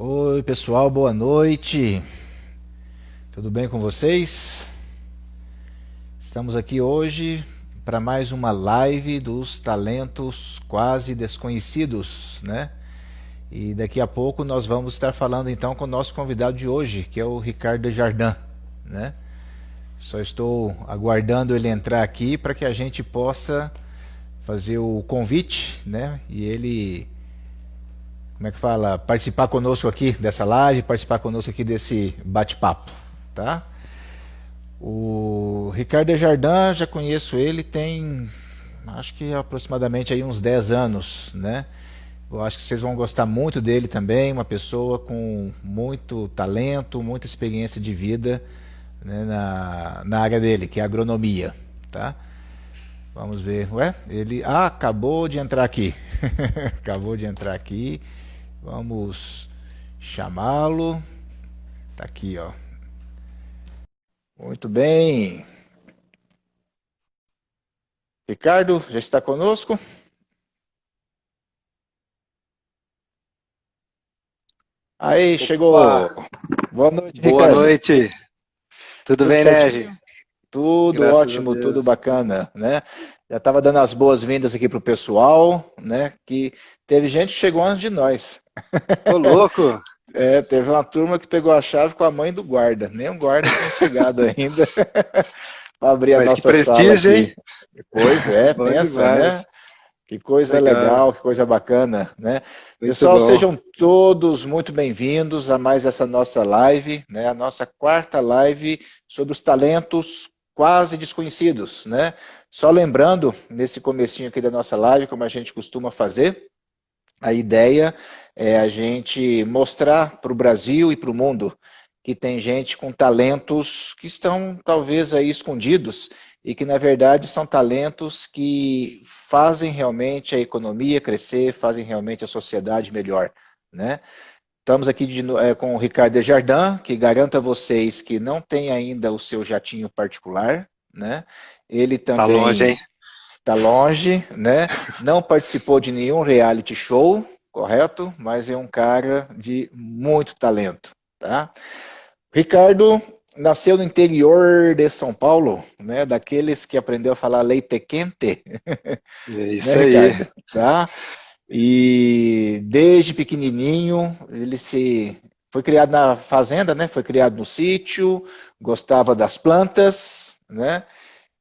Oi, pessoal, boa noite. Tudo bem com vocês? Estamos aqui hoje para mais uma live dos talentos quase desconhecidos, né? E daqui a pouco nós vamos estar falando então com o nosso convidado de hoje, que é o Ricardo Desjardins, né? Só estou aguardando ele entrar aqui para que a gente possa fazer o convite, né? E ele, como é que fala, participar conosco aqui dessa live, participar conosco aqui desse bate-papo, tá? O Ricardo Desjardins, já conheço ele tem, acho que aproximadamente aí uns 10 anos, né? Eu acho que vocês vão gostar muito dele também, uma pessoa com muito talento, muita experiência de vida, né, na área dele, que é a agronomia, tá? Vamos ver, ué, ele, acabou de entrar aqui, acabou de entrar aqui, vamos chamá-lo, tá aqui, ó. Muito bem. Ricardo, já está conosco? Aí, chegou. Opa, Boa noite, boa Ricardo. noite. Tudo Tudo bem, Nege? certinho? Tudo Graças a ótimo, tudo Deus. bacana, né? Já estava dando as boas-vindas aqui pro pessoal, né? Que teve gente que chegou antes de nós. Ô, louco! É, teve uma turma que pegou a chave com a mãe do guarda. Nem o guarda tinha chegado ainda para abrir a Mas que nossa sala prestígio, aqui. hein? Pois é, Bom pensa, demais. né? Que coisa Legal, legal, que coisa bacana, né? muito Pessoal, bom. sejam todos muito bem-vindos a mais essa nossa live, né? A nossa quarta live sobre os talentos quase desconhecidos, né? Só lembrando, nesse comecinho aqui da nossa live, como a gente costuma fazer, a ideia é a gente mostrar para o Brasil e para o mundo que tem gente com talentos que estão talvez aí escondidos e que na verdade são talentos que fazem realmente a economia crescer, fazem realmente a sociedade melhor, né? Estamos aqui com o Ricardo Desjardins, que garanto a vocês que não tem ainda o seu jatinho particular, né? Ele Tá longe, hein? também está longe, né? Não participou de nenhum reality show, correto? Mas é um cara de muito talento, tá? Ricardo nasceu no interior de São Paulo, né? Daqueles que aprendeu a falar leite quente, É né, isso aí. Ricardo? Tá? E desde pequenininho ele se foi criado na fazenda, né? Foi criado no sítio, gostava das plantas, né?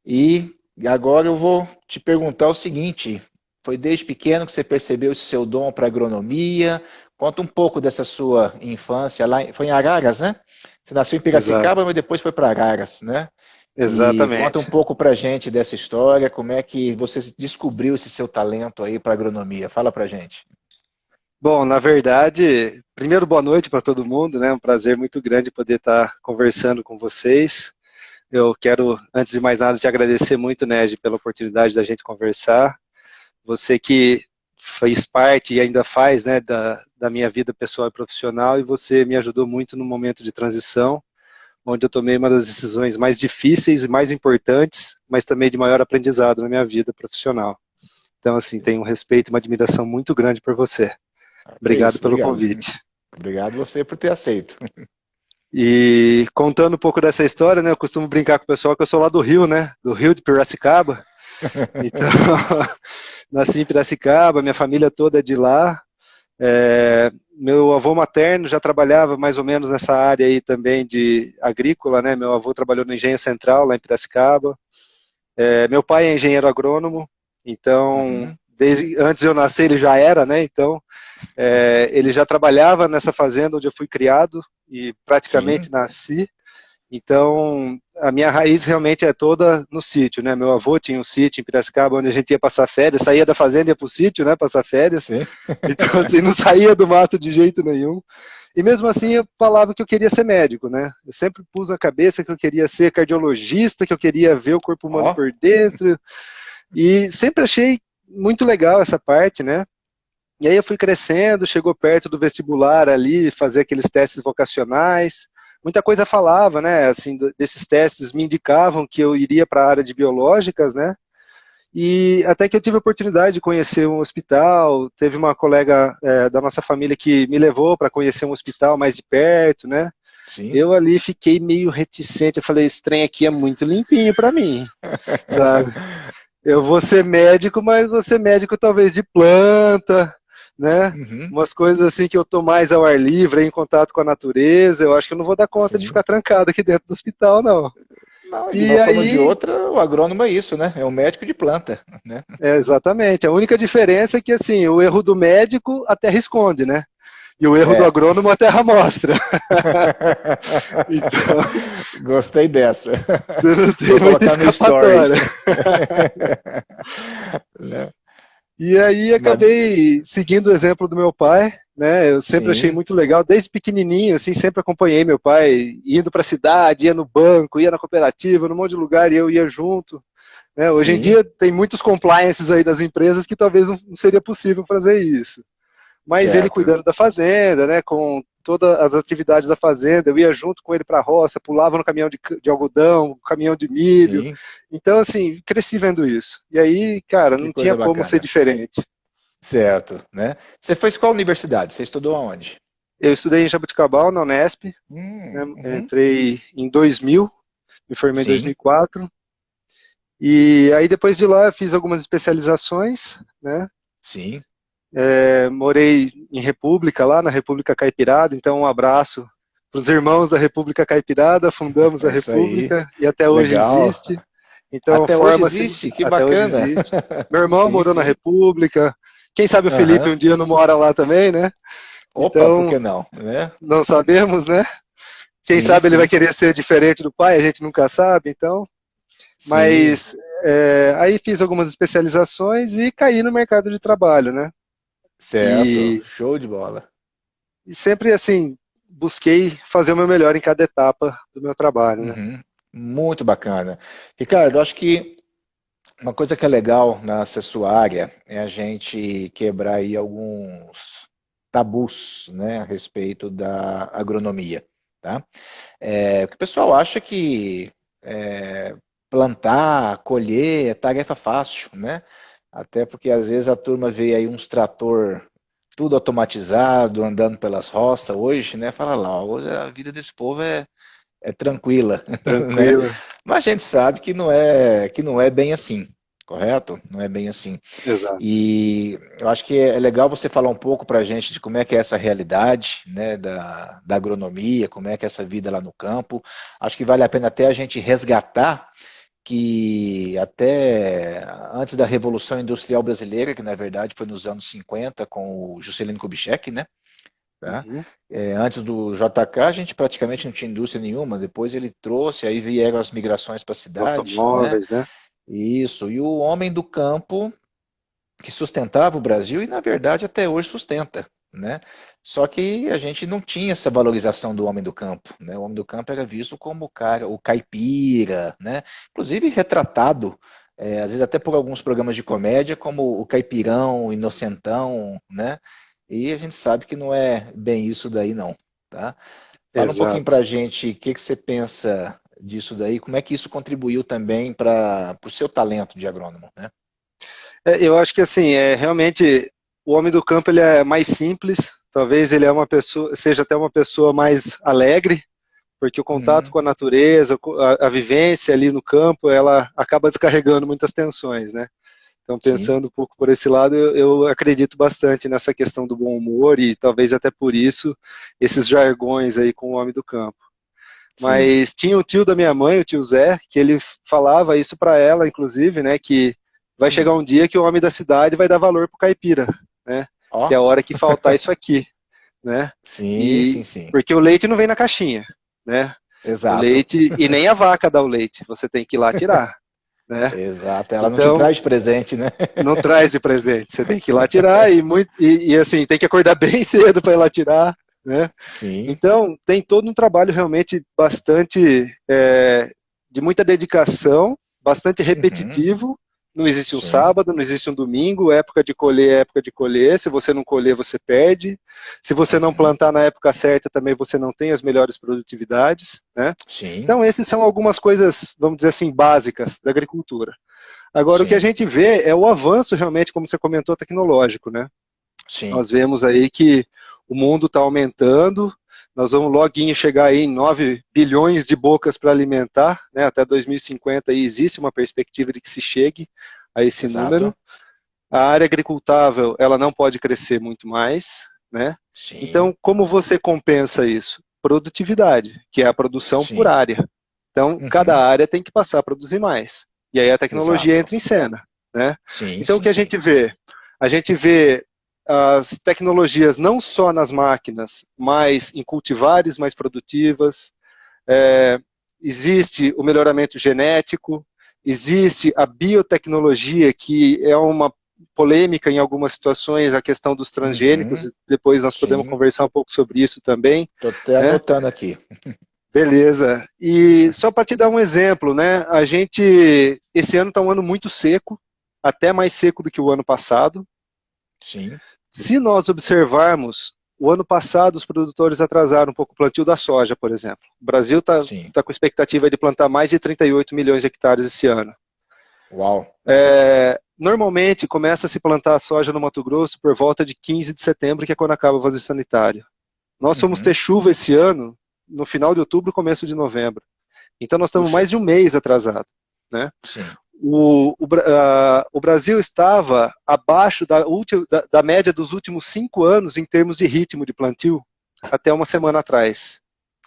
E agora eu vou te perguntar o seguinte: foi desde pequeno que você percebeu esse seu dom para agronomia? Conta um pouco dessa sua infância lá, foi em Araras, né? Você nasceu em Exato. Piracicaba, mas depois foi para Araras, né? E conta um Exatamente. pouco pra gente dessa história, como é que você descobriu esse seu talento aí para agronomia? Fala pra gente. Bom, na verdade, primeiro boa noite para todo mundo, né? Um prazer muito grande poder estar conversando com vocês. Eu quero, antes de mais nada, te agradecer muito, Nege, pela oportunidade da gente conversar. Você que fez parte e ainda faz, né, da minha vida pessoal e profissional, e você me ajudou muito no momento de transição, onde eu tomei uma das decisões mais difíceis e mais importantes, mas também de maior aprendizado na minha vida profissional. Então, assim, tenho um respeito e uma admiração muito grande por você. Que é Obrigado isso, pelo obrigado. convite. Obrigado você por ter aceito. E contando um pouco dessa história, né, eu costumo brincar com o pessoal que eu sou lá do Rio, né, do Rio de Piracicaba. Então, nasci em Piracicaba, minha família toda é de lá. Meu avô materno já trabalhava mais ou menos nessa área aí também de agrícola, né? Meu avô trabalhou no Engenho Central, lá em Piracicaba. Meu pai é engenheiro agrônomo, então, Uhum, desde antes de eu nascer ele já era, né? Então, ele já trabalhava nessa fazenda onde eu fui criado e praticamente sim, nasci. Então, a minha raiz realmente é toda no sítio, né? Meu avô tinha um sítio em Piracicaba onde a gente ia passar férias, saía da fazenda e ia para o sítio, né? Passar férias. sim. Então, assim, não saía do mato de jeito nenhum. E mesmo assim, eu falava que eu queria ser médico, né? Eu sempre pus na cabeça que eu queria ser cardiologista, que eu queria ver o corpo humano Ó, por dentro. E sempre achei muito legal essa parte, né? E aí eu fui crescendo, chegou perto do vestibular ali, fazer aqueles testes vocacionais. Muita coisa falava, né? Assim, desses testes me indicavam que eu iria para a área de biológicas, né? E até que eu tive a oportunidade de conhecer um hospital, teve uma colega da nossa família que me levou para conhecer um hospital mais de perto, né? Sim. Eu ali fiquei meio reticente, eu falei, esse trem aqui é muito limpinho para mim, sabe? Eu vou ser médico, mas vou ser médico talvez de planta, né? Uhum. Umas coisas assim que eu tô mais ao ar livre, em contato com a natureza, eu acho que eu não vou dar conta de Sim. ficar trancado aqui dentro do hospital, não. Não, de E uma forma ou de aí, outra, o agrônomo é isso, né? É um médico de planta, né? exatamente, a única diferença é que assim, o erro do médico a terra esconde, né? E o erro do É. agrônomo a terra mostra. Então, Gostei dessa. você não Vou tem muita colocar no story. escapatória. Né? E aí Mas, acabei seguindo o exemplo do meu pai, né? Eu sempre achei sim, muito legal, desde pequenininho, assim, sempre acompanhei meu pai indo para a cidade, ia no banco, ia na cooperativa, num monte de lugar e eu ia junto. Né? Hoje em sim, dia tem muitos compliances aí das empresas que talvez não seria possível fazer isso. Mas ele certo. cuidando da fazenda, né, com todas as atividades da fazenda, eu ia junto com ele para a roça, pulava no caminhão de algodão, caminhão de milho. Sim, Então, assim, cresci vendo isso. E aí, cara, que não tinha coisa como ser bacana. diferente. Certo, né? Você fez qual universidade? Você estudou aonde? Eu estudei em Jaboticabal, na Unesp, né, Uhum. entrei em 2000, me formei em Sim, 2004, e aí depois de lá fiz algumas especializações, né, sim. morei em República, lá na República Caipirada, então um abraço para os irmãos da República Caipirada, fundamos a É isso aí. República e até hoje Legal. existe. Então Até hoje forma-se, existe, que até hoje bacana. existe. Meu irmão Sim, morou na sim. República, quem sabe o Felipe Aham. um dia não mora lá também, né? Opa, por Então, que não, né? não sabemos, né? Quem Sim, sabe ele vai sim, querer ser diferente do pai, a gente nunca sabe, então. sim. Mas aí fiz algumas especializações e caí no mercado de trabalho, né? Certo. E Show de bola. E sempre, assim, busquei fazer o meu melhor em cada etapa do meu trabalho, né? Uhum. Muito bacana. Ricardo, eu acho que uma coisa que é legal nessa sua área é a gente quebrar aí alguns tabus, né, a respeito da agronomia, tá? O que o pessoal acha que é, plantar, colher é tarefa fácil, né? Até porque às vezes a turma vê aí uns trator tudo automatizado, andando pelas roças hoje, né? Fala lá, ó, hoje a vida desse povo é tranquila, né? Tranquilo. Mas a gente sabe que não é bem assim, correto? Não é bem assim. Exato. E eu acho que é legal você falar um pouco para a gente de como é que é essa realidade, né, da agronomia, como é que é essa vida lá no campo. Acho que vale a pena até a gente resgatar que até antes da Revolução Industrial Brasileira, que na verdade foi nos anos 50 com o Juscelino Kubitschek, né? Tá? Uhum. Antes do JK, a gente praticamente não tinha indústria nenhuma. Depois ele trouxe, aí vieram as migrações para a Os cidade, né? automóveis, né? Isso. E o homem do campo que sustentava o Brasil e, na verdade, até hoje sustenta, né? Só que a gente não tinha essa valorização do homem do campo, né? O homem do campo era visto como o cara, o caipira, né? Inclusive retratado, às vezes até por alguns programas de comédia, como o caipirão, o inocentão, né? E a gente sabe que não é bem isso daí, não, tá? Fala um pouquinho Exato. pra gente o que que você pensa disso daí, como é que isso contribuiu também para o seu talento de agrônomo, né? Eu acho que, assim, realmente, o homem do campo, ele é mais simples, talvez ele é uma pessoa, seja até uma pessoa mais alegre, porque o contato Uhum, com a natureza, a vivência ali no campo, ela acaba descarregando muitas tensões, né? Então, sim, pensando um pouco por esse lado, eu acredito bastante nessa questão do bom humor e talvez até por isso esses jargões aí com o homem do campo. sim. Mas tinha o tio da minha mãe, o tio Zé, que ele falava isso para ela, inclusive, né, que vai chegar Hum. um dia que o homem da cidade vai dar valor pro caipira, né? Ó, Que é a hora que faltar isso aqui, né? sim, sim, E sim. porque o leite não vem na caixinha, né? O Exato. leite e nem a vaca dá o leite, você tem que ir lá tirar, né? Exato. Ela não te Então, traz de presente, né? não traz de presente. Você tem que ir lá tirar e assim, tem que acordar bem cedo para ir lá tirar, né? Sim. Então, tem todo um trabalho realmente bastante de muita dedicação, bastante Uhum. repetitivo. Não existe um Sim. sábado, não existe um domingo, época de colher é época de colher. Se você não colher, você perde. Se você não Uhum. plantar na época certa, também você não tem as melhores produtividades, né? Sim. Então, essas são algumas coisas, vamos dizer assim, básicas da agricultura. Agora, o que a sim, gente vê é o avanço realmente, como você comentou, tecnológico, né? sim. Nós vemos aí que o mundo está aumentando, nós vamos loguinho chegar aí em 9 bilhões de bocas para alimentar, né? Até 2050 aí existe uma perspectiva de que se chegue a esse Exato. número. A área agricultável, ela não pode crescer muito mais, né? Sim, Então, como você compensa isso? Produtividade, que é a produção por sim. área. Então, cada Uhum. área tem que passar a produzir mais. E aí a tecnologia Exato. entra em cena, né? Sim, Então, o sim, que a sim. gente vê? A gente vê as tecnologias não só nas máquinas, mas em cultivares mais produtivas. É, existe o melhoramento genético, existe a biotecnologia, que é uma polêmica em algumas situações, a questão dos transgênicos, Uhum. depois nós podemos Sim. conversar um pouco sobre isso também, Tô até né? anotando aqui. Beleza. E só para te dar um exemplo, né? Esse ano está um ano muito seco, até mais seco do que o ano passado. Sim, Se nós observarmos, o ano passado os produtores atrasaram um pouco o plantio da soja, por exemplo. O Brasil sim. tá com expectativa de plantar mais de 38 milhões de hectares esse ano. Uau. Normalmente começa a se plantar a soja no Mato Grosso por volta de 15 de setembro, que é quando acaba o vazio sanitário. Nós fomos ter Uhum. chuva esse ano no final de outubro, começo de novembro. Então nós estamos Puxa, mais de um mês atrasado, né? sim. O Brasil estava abaixo da média dos últimos 5 anos em termos de ritmo de plantio, até uma semana atrás.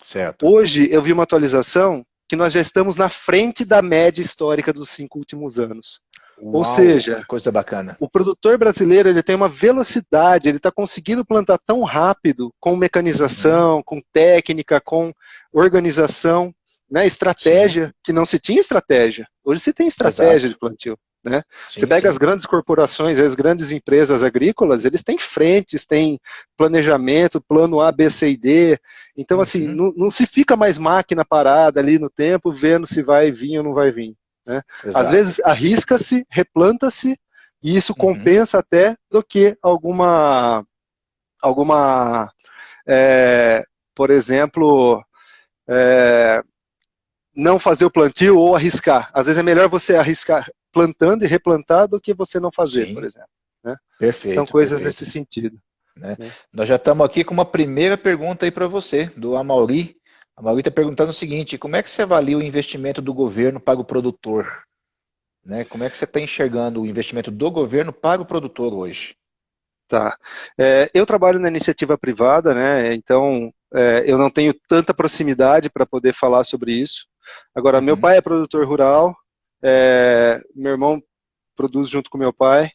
Certo. Hoje eu vi uma atualização que nós já estamos na frente da média histórica dos 5 últimos anos. Ou Uau, seja, que coisa bacana. o produtor brasileiro ele tem uma velocidade, ele está conseguindo plantar tão rápido, com Uhum. mecanização, com técnica, com organização, né, Sim, estratégia, que não se tinha estratégia. Hoje se tem estratégia de exato. plantio. Né? Você Sim, pega as sim. grandes corporações, as grandes empresas agrícolas, eles têm frentes, têm planejamento, plano A, B, C e D. Então, assim, Uhum. não se fica mais máquina parada ali no tempo, vendo se vai vir ou não vai vir. Né? Às Exato. vezes arrisca-se, replanta-se, e isso Uhum. compensa até do que alguma é, por exemplo, é, não fazer o plantio ou arriscar. Às vezes é melhor você arriscar plantando e replantar do que você não fazer, por Sim, exemplo. Né? Então, perfeito, coisas nesse perfeito. sentido. Né? Né? Nós já estamos aqui com uma primeira pergunta aí para você, do Amauri. A Amauri está perguntando o seguinte: como é que você avalia o investimento do governo para o produtor? Né? Como é que você está enxergando o investimento do governo para o produtor hoje? Tá. Eu trabalho na iniciativa privada, né? Então eu não tenho tanta proximidade para poder falar sobre isso. Agora, meu Uhum. pai é produtor rural, meu irmão produz junto com meu pai,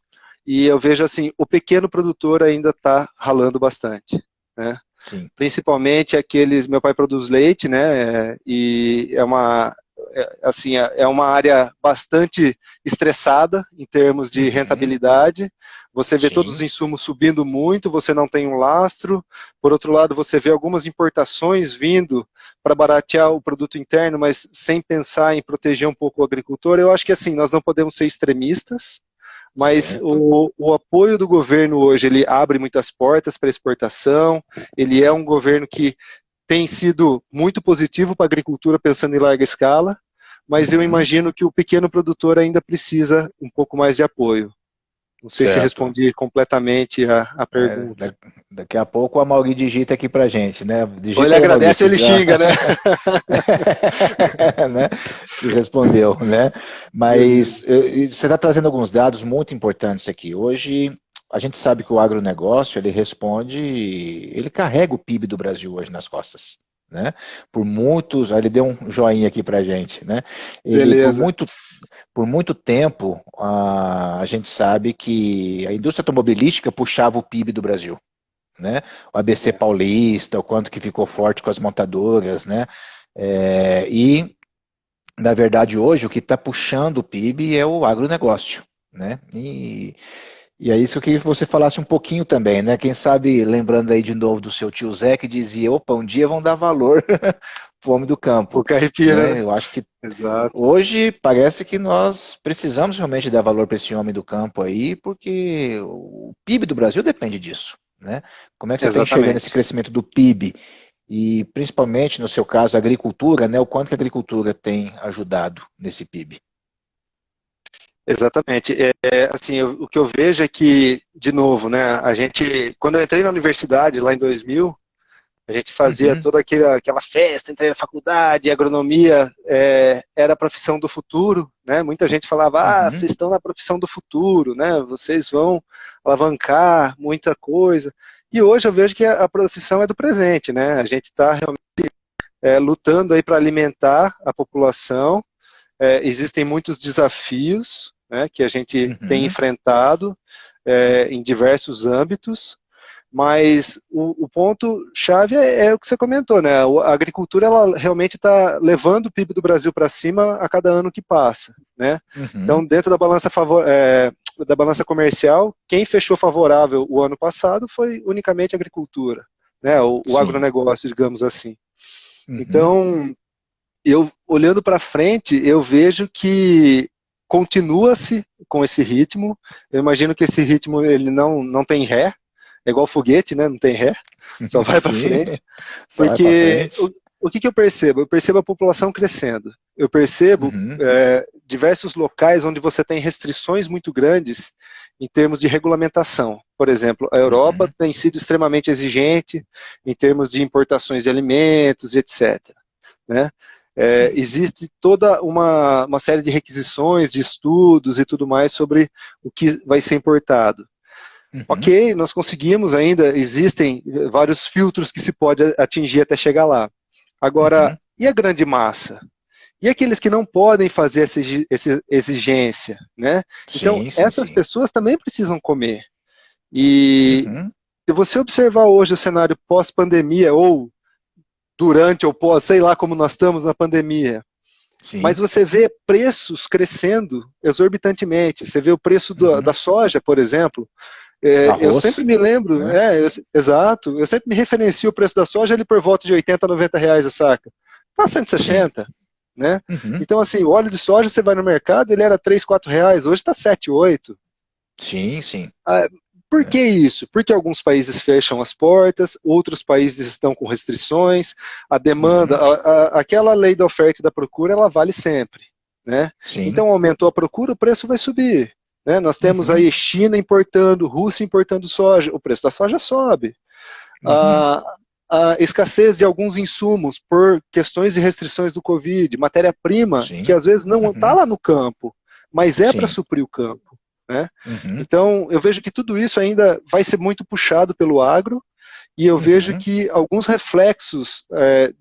e eu vejo assim, o pequeno produtor ainda está ralando bastante, né? Sim. Principalmente aqueles, meu pai produz leite, né? E assim, é uma área bastante estressada em termos de Uhum. rentabilidade. Você vê todos os Sim. insumos subindo muito, você não tem um lastro. Por outro lado, você vê algumas importações vindo para baratear o produto interno, mas sem pensar em proteger um pouco o agricultor. Eu acho que assim, nós não podemos ser extremistas, mas Certo. o apoio do governo hoje, ele abre muitas portas para exportação, ele é um governo que tem sido muito positivo para a agricultura pensando em larga escala, mas eu Uhum. imagino que o pequeno produtor ainda precisa um pouco mais de apoio. Não sei se Certo. respondi completamente a É, pergunta. daqui a pouco o Amauri digita aqui pra gente, né? Ou ele Digita aí, Amauri, agradece ou se ele já, xinga, né? né? Se respondeu, né? Mas Beleza. você está trazendo alguns dados muito importantes aqui. Hoje, a gente sabe que o agronegócio, ele responde, ele carrega o PIB do Brasil hoje nas costas. Né? Por muitos, ele deu um joinha aqui pra gente, né? Ele, Beleza. por muito tempo, a gente sabe que a indústria automobilística puxava o PIB do Brasil, né? O ABC É, Paulista, o quanto que ficou forte com as montadoras, né? E, na verdade, hoje, o que está puxando o PIB é o agronegócio, né? E é isso que você falasse um pouquinho também, né? Quem sabe, lembrando aí de novo do seu tio Zé, que dizia, opa, um dia vão dar valor pro homem do campo, o caipira, né? né? Eu acho que Exato. hoje parece que nós precisamos realmente dar valor para esse homem do campo aí, porque o PIB do Brasil depende disso, né? Como é que você está enxergando esse Exatamente. crescimento do PIB e principalmente no seu caso a agricultura, né? O quanto que a agricultura tem ajudado nesse PIB? Exatamente. Assim, o que eu vejo é que, de novo, né, quando eu entrei na universidade lá em 2000, a gente fazia Uhum, toda aquela festa, entrei na faculdade, agronomia era a profissão do futuro, né? Muita gente falava, uhum, vocês estão na profissão do futuro, né? Vocês vão alavancar muita coisa. E hoje eu vejo que a profissão é do presente, né? A gente está realmente lutando aí para alimentar a população. Existem muitos desafios, né, que a gente tem uhum. enfrentado em diversos âmbitos. Mas o ponto-chave é o que você comentou, né? A agricultura ela realmente está levando o PIB do Brasil para cima a cada ano que passa, né? Uhum. Então, dentro da balança comercial, quem fechou favorável o ano passado foi unicamente a agricultura, né? O Sim. agronegócio, digamos assim. Uhum. Então, eu olhando para frente, eu vejo que continua-se com esse ritmo. Eu imagino que esse ritmo ele não tem ré, é igual foguete, né? Não tem ré, só vai para Sim. frente. Só vai para Porque frente. o que eu percebo? Eu percebo a população crescendo. Eu percebo Uhum. diversos locais onde você tem restrições muito grandes em termos de regulamentação. Por exemplo, a Europa Uhum. tem sido extremamente exigente em termos de importações de alimentos, etc. Né? Sim. Existe toda uma série de requisições, de estudos e tudo mais sobre o que vai ser importado. Uhum. Ok, nós conseguimos ainda, existem vários filtros que se pode atingir até chegar lá. Agora, Uhum. e a grande massa? E aqueles que não podem fazer essa exigência, né? Então, Sim, sim, essas sim. pessoas também precisam comer. E Uhum. se você observar hoje o cenário pós-pandemia, ou durante ou pós, sei lá como nós estamos na pandemia, mas Sim. você vê preços crescendo exorbitantemente. Você vê o preço da Uhum. soja, por exemplo. Eu sempre Arroz, me lembro, né? exato, eu sempre me referencio o preço da soja ali por volta de 80, R$ 90 a saca. Está Sim. 160, né? Uhum. Então, assim, o óleo de soja, você vai no mercado, ele era 3, R$ 4, hoje está 7, 8. Sim, sim. Por Né? que isso? Porque alguns países fecham as portas, outros países estão com restrições, a demanda, Uhum. aquela lei da oferta e da procura, ela vale sempre, né? Sim. Então aumentou a procura, o preço vai subir, né? Nós temos Uhum. aí China importando, Rússia importando soja, o preço da soja sobe. Uhum. A, a escassez de alguns insumos por questões e restrições do Covid, matéria-prima que Sim. às vezes não está Uhum. lá no campo, mas é para Sim. suprir o campo, né? Uhum. Então, eu vejo que tudo isso ainda vai ser muito puxado pelo agro, e eu vejo Uhum. que alguns reflexos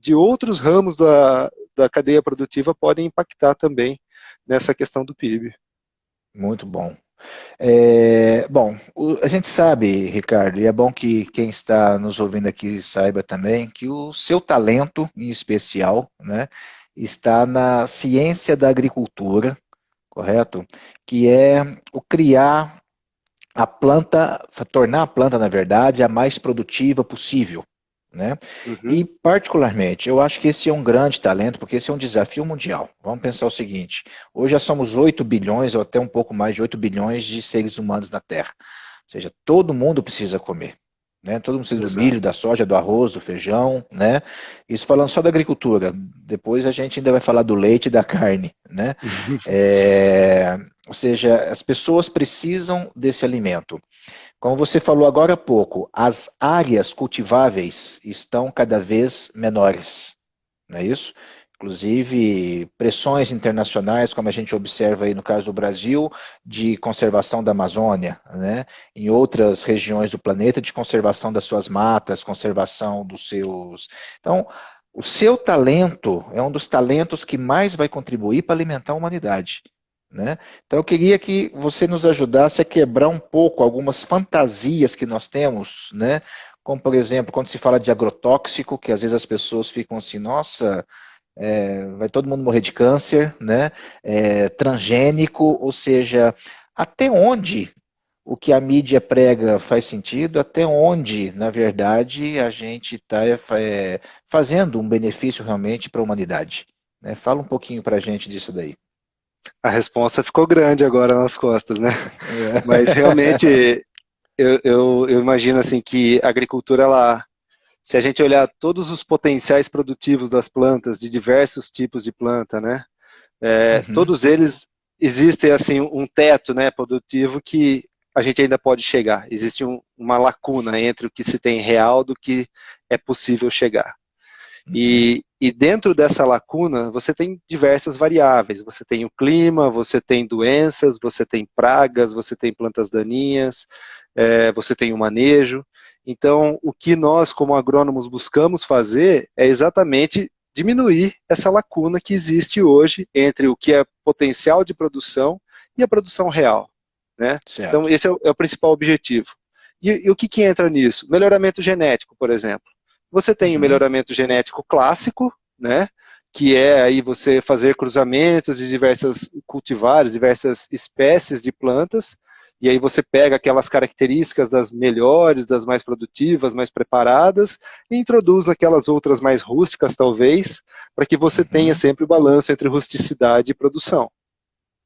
de outros ramos da cadeia produtiva podem impactar também nessa questão do PIB. Muito bom. Bom, a gente sabe, Ricardo, e é bom que quem está nos ouvindo aqui saiba também, que o seu talento, em especial, né, está na ciência da agricultura, correto? Que é o criar a planta, tornar a planta, na verdade, a mais produtiva possível. Né? Uhum. E, particularmente, eu acho que esse é um grande talento, porque esse é um desafio mundial. Vamos pensar o seguinte: hoje já somos 8 bilhões, ou até um pouco mais de 8 bilhões de seres humanos na Terra. Ou seja, todo mundo precisa comer. Né? Todo mundo precisa do Exato. milho, da soja, do arroz, do feijão. Né? Isso falando só da agricultura. Depois a gente ainda vai falar do leite e da carne. Né? Ou seja, as pessoas precisam desse alimento. Como você falou agora há pouco, as áreas cultiváveis estão cada vez menores, não é isso? Inclusive, pressões internacionais, como a gente observa aí no caso do Brasil, de conservação da Amazônia, né? Em outras regiões do planeta, de conservação das suas matas, conservação dos seus. Então, o seu talento é um dos talentos que mais vai contribuir para alimentar a humanidade. Né? Então, eu queria que você nos ajudasse a quebrar um pouco algumas fantasias que nós temos, né? Como, por exemplo, quando se fala de agrotóxico, que às vezes as pessoas ficam assim, nossa, vai todo mundo morrer de câncer, né? Transgênico, ou seja, até onde o que a mídia prega faz sentido, até onde, na verdade, a gente está fazendo um benefício realmente para a humanidade. Né? Fala um pouquinho para a gente disso daí. A resposta ficou grande agora nas costas, né? Mas É. realmente eu imagino assim que a agricultura, se a gente olhar todos os potenciais produtivos das plantas, de diversos tipos de planta, né? Uhum, Todos eles existe assim um teto, né, produtivo que a gente ainda pode chegar. Existe uma lacuna entre o que se tem real do que é possível chegar. E dentro dessa lacuna, você tem diversas variáveis. Você tem o clima, você tem doenças, você tem pragas, você tem plantas daninhas, você tem o manejo. Então, o que nós, como agrônomos, buscamos fazer é exatamente diminuir essa lacuna que existe hoje entre o que é potencial de produção e a produção real, né? Então, esse é o principal objetivo. E o que entra nisso? Melhoramento genético, por exemplo. Você tem o melhoramento genético clássico, né, que é aí você fazer cruzamentos de diversas cultivares, diversas espécies de plantas, e aí você pega aquelas características das melhores, das mais produtivas, mais preparadas, e introduz aquelas outras mais rústicas, talvez, para que você tenha sempre o balanço entre rusticidade e produção.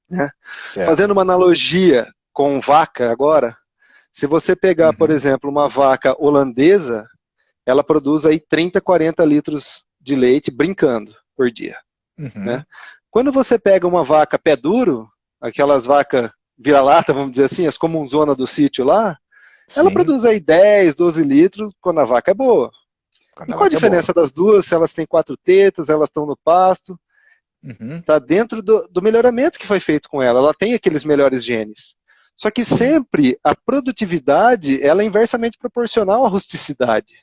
Né? Fazendo uma analogia com vaca agora, se você pegar, por exemplo, uma vaca holandesa, ela produz aí 30, 40 litros de leite brincando por dia. Né? Quando você pega uma vaca pé duro, aquelas vacas vira-lata, vamos dizer assim, as comunzona do sítio lá, ela produz aí 10, 12 litros quando a vaca é boa. E qual a diferença das duas? Se elas têm 4 tetas, elas estão no pasto, está dentro do melhoramento que foi feito com ela. Ela tem aqueles melhores genes. Só que sempre a produtividade ela é inversamente proporcional à rusticidade.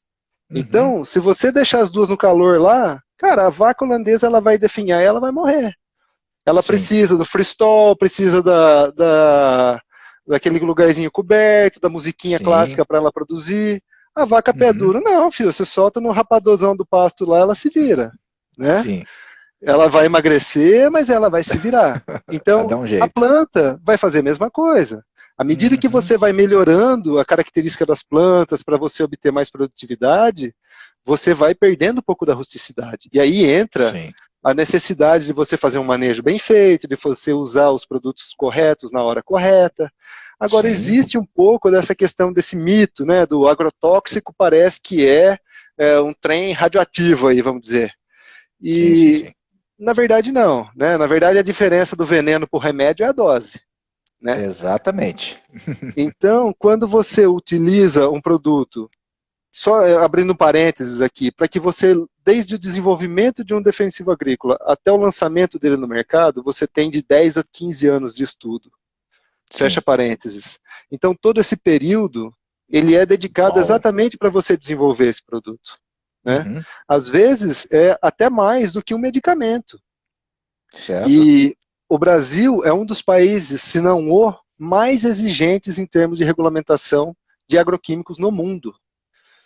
Então, se você deixar as duas no calor lá, cara, a vaca holandesa ela vai definhar e ela vai morrer. Ela precisa do freestall, precisa daquele lugarzinho coberto, da musiquinha clássica para ela produzir. A vaca pé duro, não, filho, você solta no rapadozão do pasto lá, ela se vira. Né? Sim. Ela vai emagrecer, mas ela vai se virar. Então, a planta vai fazer a mesma coisa. À medida que você vai melhorando a característica das plantas para você obter mais produtividade, você vai perdendo um pouco da rusticidade. E aí entra a necessidade de você fazer um manejo bem feito, de você usar os produtos corretos na hora correta. Agora, existe um pouco dessa questão desse mito, né, do agrotóxico parece que é um trem radioativo aí, vamos dizer. E, na verdade, não. Né? Na verdade, a diferença do veneno para o remédio é a dose. Né? Exatamente. Então, quando você utiliza um produto, só abrindo parênteses aqui, para que você, desde o desenvolvimento de um defensivo agrícola até o lançamento dele no mercado, você tem de 10 a 15 anos de estudo. Fecha parênteses. Então, todo esse período, ele é dedicado exatamente para você desenvolver esse produto. Né? Às vezes, é até mais do que um medicamento. Certo. E o Brasil é um dos países, se não o mais exigentes em termos de regulamentação de agroquímicos no mundo.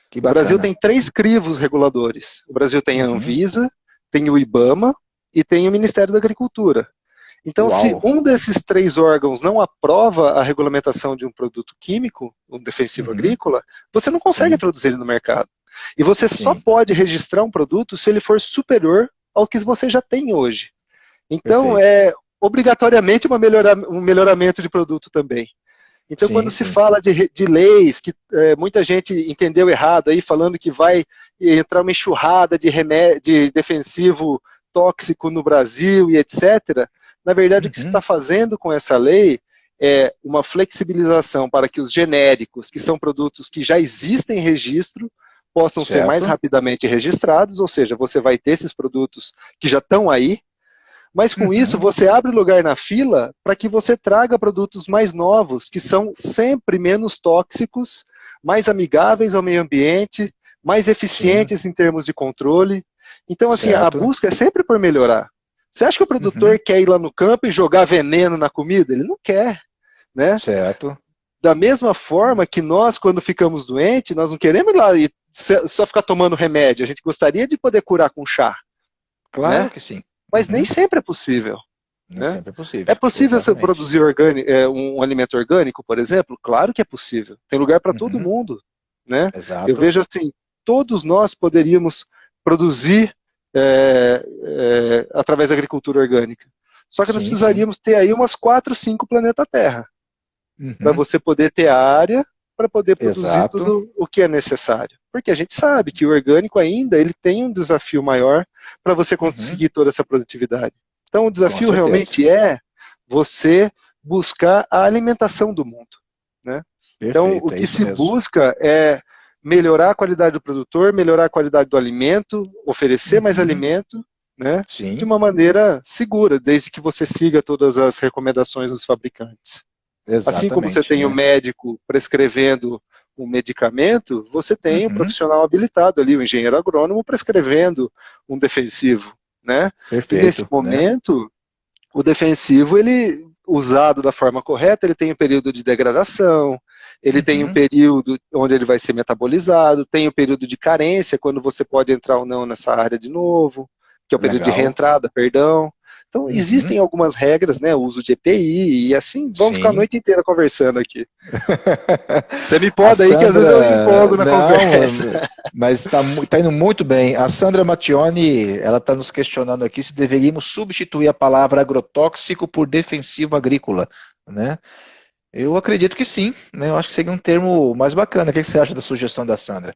Que o bacana. Brasil tem 3 crivos reguladores. O Brasil tem a Anvisa, tem o IBAMA e tem o Ministério da Agricultura. Então, se um desses 3 órgãos não aprova a regulamentação de um produto químico, um defensivo agrícola, você não consegue introduzir ele no mercado. E você só pode registrar um produto se ele for superior ao que você já tem hoje. Então, obrigatoriamente um melhoramento de produto também. Então, quando se fala de leis, que muita gente entendeu errado, aí falando que vai entrar uma enxurrada de defensivo tóxico no Brasil e etc., na verdade, o que se está fazendo com essa lei é uma flexibilização para que os genéricos, que são produtos que já existem em registro, possam ser mais rapidamente registrados, ou seja, você vai ter esses produtos que já estão aí, mas com isso você abre lugar na fila para que você traga produtos mais novos, que são sempre menos tóxicos, mais amigáveis ao meio ambiente, mais eficientes em termos de controle. Então, assim, a busca é sempre por melhorar. Você acha que o produtor quer ir lá no campo e jogar veneno na comida? Ele não quer, né? Certo. Da mesma forma que nós, quando ficamos doentes, nós não queremos ir lá e só ficar tomando remédio. A gente gostaria de poder curar com chá. Claro, né? que sim. Mas nem sempre é possível. Nem né? sempre é possível. É possível você Exatamente. produzir um alimento orgânico, por exemplo? Claro que é possível. Tem lugar para todo mundo. Né? Exato. Eu vejo assim, todos nós poderíamos produzir através da agricultura orgânica. Só que nós precisaríamos ter aí umas 4, 5 planetas Terra. Para você poder ter área para poder produzir tudo o que é necessário. Porque a gente sabe que o orgânico ainda ele tem um desafio maior para você conseguir toda essa produtividade. Então o desafio realmente é você buscar a alimentação do mundo, né? Então, o que se busca é melhorar a qualidade do produtor, melhorar a qualidade do alimento, oferecer mais alimento, né? Sim. De uma maneira segura, desde que você siga todas as recomendações dos fabricantes. Exatamente, assim como você tem o médico prescrevendo um medicamento, você tem um profissional habilitado ali, o engenheiro agrônomo, prescrevendo um defensivo, né? Perfeito, e nesse momento, o defensivo, ele, usado da forma correta, ele tem um período de degradação, ele tem um período onde ele vai ser metabolizado, tem um período de carência, quando você pode entrar ou não nessa área de novo, que é o período de reentrada, perdão. Então, existem algumas regras, né, o uso de EPI, e assim, vamos ficar a noite inteira conversando aqui. Você me poda aí, que às vezes eu empolgo na conversa. Mas tá indo muito bem. A Sandra Mattioni, ela está nos questionando aqui se deveríamos substituir a palavra agrotóxico por defensivo agrícola, né? Eu acredito que sim, né? Eu acho que seria um termo mais bacana. O que você acha da sugestão da Sandra?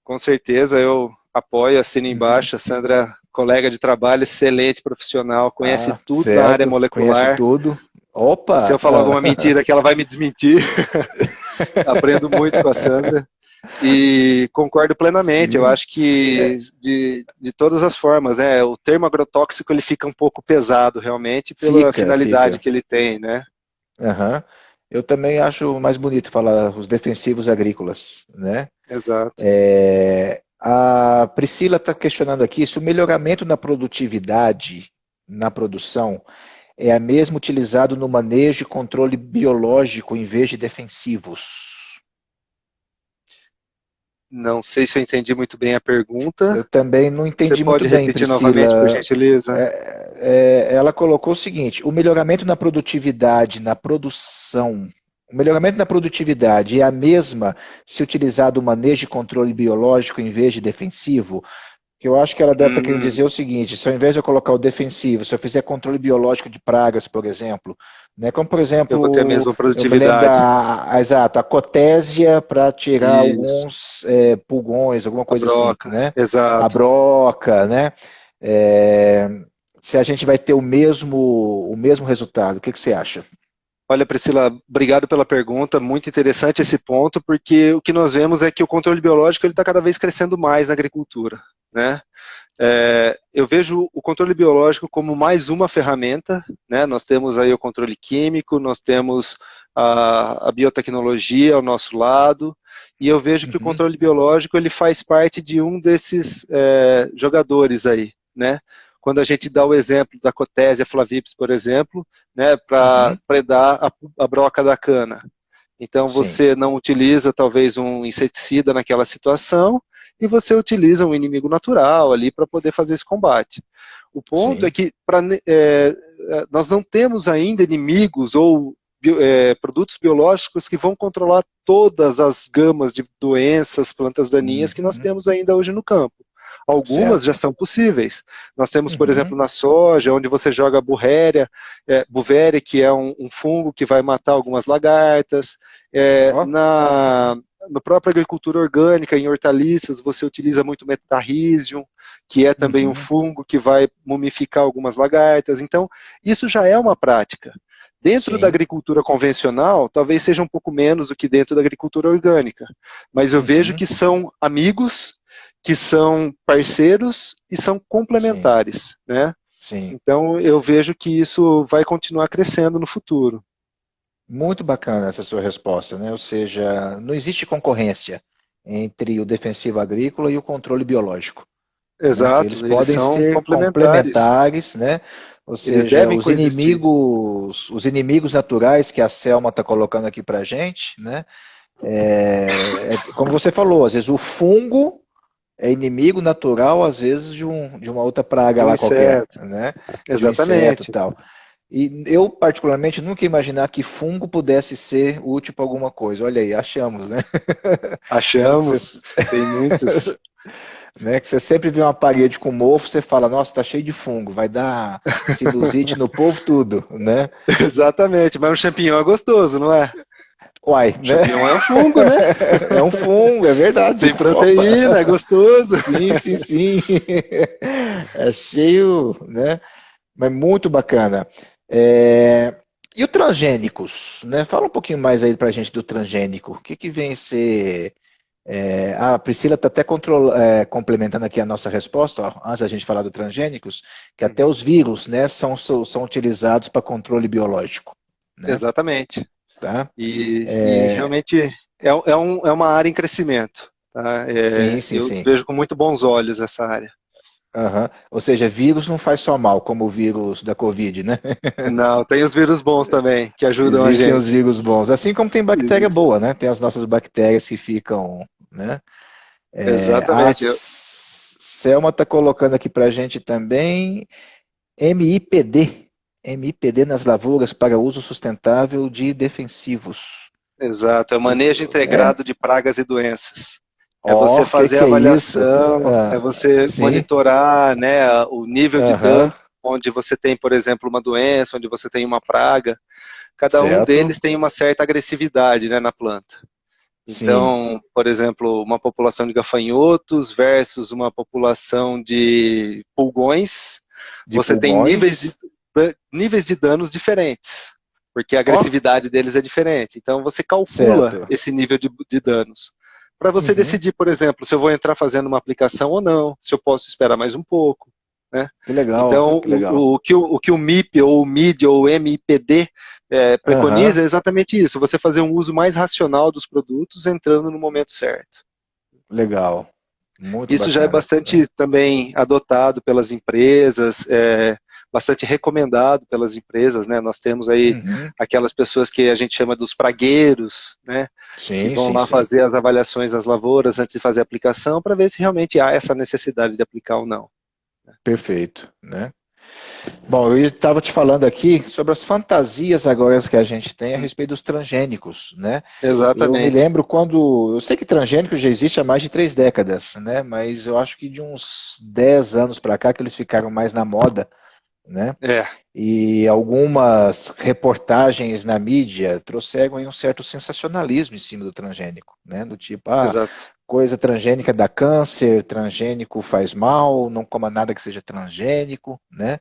Com certeza, eu apoio, assino embaixo. A Sandra, colega de trabalho, excelente profissional, conhece tudo na área molecular. Conhece tudo. Opa! Se eu falar alguma mentira que ela vai me desmentir. Aprendo muito com a Sandra. E concordo plenamente. Sim. Eu acho que de todas as formas, né? O termo agrotóxico ele fica um pouco pesado realmente pela finalidade que ele tem, né? Eu também acho mais bonito falar os defensivos agrícolas, né? Exato. A Priscila está questionando aqui se o melhoramento na produtividade, na produção, é mesmo utilizado no manejo e controle biológico em vez de defensivos. Não sei se eu entendi muito bem a pergunta. Eu também não entendi muito bem, Priscila. Você pode repetir novamente, por gentileza? Ela colocou o seguinte, o melhoramento na produtividade, na produção, o melhoramento na produtividade é a mesma se utilizar o manejo e controle biológico em vez de defensivo? Que eu acho que ela deve estar querendo dizer o seguinte, se ao invés de eu colocar o defensivo, se eu fizer controle biológico de pragas, por exemplo, né, como por exemplo, eu vou ter a mesma produtividade. Exato, a cotésia para tirar alguns pulgões, alguma coisa assim, né? Exato. A broca, né? Se a gente vai ter o mesmo resultado, o que você acha? Olha, Priscila, obrigado pela pergunta, muito interessante esse ponto, porque o que nós vemos é que o controle biológico está cada vez crescendo mais na agricultura, né? Eu vejo o controle biológico como mais uma ferramenta, né? Nós temos aí o controle químico, nós temos a biotecnologia ao nosso lado, e eu vejo que o controle biológico ele faz parte de um desses jogadores aí, né? Quando a gente dá o exemplo da Cotésia flavips, por exemplo, né, para predar a broca da cana. Então você não utiliza talvez um inseticida naquela situação e você utiliza um inimigo natural ali para poder fazer esse combate. O ponto é que nós não temos ainda inimigos ou produtos biológicos que vão controlar todas as gamas de doenças, plantas daninhas que nós temos ainda hoje no campo. Algumas já são possíveis. Nós temos, por exemplo, na soja, onde você joga Bovéria, que é um fungo que vai matar algumas lagartas. Na própria agricultura orgânica, em hortaliças, você utiliza muito Metarrhizium, que é também um fungo que vai mumificar algumas lagartas. Então, isso já é uma prática. Dentro da agricultura convencional, talvez seja um pouco menos do que dentro da agricultura orgânica. Mas eu vejo que são amigos, que são parceiros e são complementares, né? Então eu vejo que isso vai continuar crescendo no futuro. Muito bacana essa sua resposta, né? Ou seja, não existe concorrência entre o defensivo agrícola e o controle biológico. Exato, né? Eles podem ser complementares, né? Ou seja, os inimigos naturais que a Selma está colocando aqui para a gente, né? Como você falou, às vezes o fungo é inimigo natural, às vezes, de uma outra praga lá qualquer, né? Exatamente. E tal. E eu, particularmente, nunca ia imaginar que fungo pudesse ser útil para alguma coisa. Olha aí, achamos, né? Achamos, tem muitos. Né, que você sempre vê uma parede com mofo, você fala, nossa, tá cheio de fungo, vai dar sinusite no povo tudo, né? Exatamente, mas um champignon é gostoso, não é? Uai, né? Champignon é um fungo, né? É um fungo, é verdade. Tem proteína, é gostoso. Sim. É cheio, né? Mas muito bacana. E o transgênicos, né? Fala um pouquinho mais aí pra gente do transgênico. O que que vem ser... a Priscila está até complementando aqui a nossa resposta, ó, antes da gente falar do transgênicos, que até Uhum. os vírus, né, são utilizados para controle biológico, né? Exatamente. Tá? E realmente é uma área em crescimento. Tá? Sim, sim, Eu sim. vejo com muito bons olhos essa área. Aham. Ou seja, vírus não faz só mal, como o vírus da Covid, né? Não, tem os vírus bons também, que ajudam a Existem os gente. vírus bons, assim como tem bactéria Existe. boa, né? Tem as nossas bactérias que ficam, né? A Exatamente. Selma está colocando aqui para a gente também MIPD. MIPD nas lavouras para uso sustentável de defensivos. Exato, é o manejo É? integrado de pragas e doenças. É você Ó, fazer que a é isso? avaliação, é você Sim, monitorar, né, o nível de aham, dano, onde você tem, por exemplo, uma doença, onde você tem uma praga. Cada um certo, deles tem uma certa agressividade, né, na planta. sim, Então, por exemplo, uma população de gafanhotos versus uma população de pulgões, de você tem pulgões, níveis de danos diferentes, porque a ó, agressividade deles é diferente. Então, você calcula certo, esse nível de danos. Para você uhum, decidir, por exemplo, se eu vou entrar fazendo uma aplicação ou não, se eu posso esperar mais um pouco. Né? que legal, Então, que legal, o que o MIP, ou o MID, ou o MIPD aham, preconiza é exatamente isso, você fazer um uso mais racional dos produtos entrando no momento certo. legal, muito Isso já é bacana, bastante né? também adotado pelas empresas, bastante recomendado pelas empresas, né? Nós temos aí Uhum. aquelas pessoas que a gente chama dos pragueiros, né? Que Sim, vão sim, lá sim. fazer as avaliações das lavouras antes de fazer a aplicação para ver se realmente há essa necessidade de aplicar ou não. Perfeito, né? Bom, eu estava te falando aqui sobre as fantasias agora que a gente tem a respeito dos transgênicos, né? Eu me Exatamente. lembro quando, eu sei que transgênico já existe há mais de 3 décadas, né? Mas eu acho que de uns 10 anos para cá que eles ficaram mais na moda, né? É, E algumas reportagens na mídia trouxeram aí um certo sensacionalismo em cima do transgênico, né? Do tipo, exato. coisa transgênica dá câncer, transgênico faz mal, não coma nada que seja transgênico, né?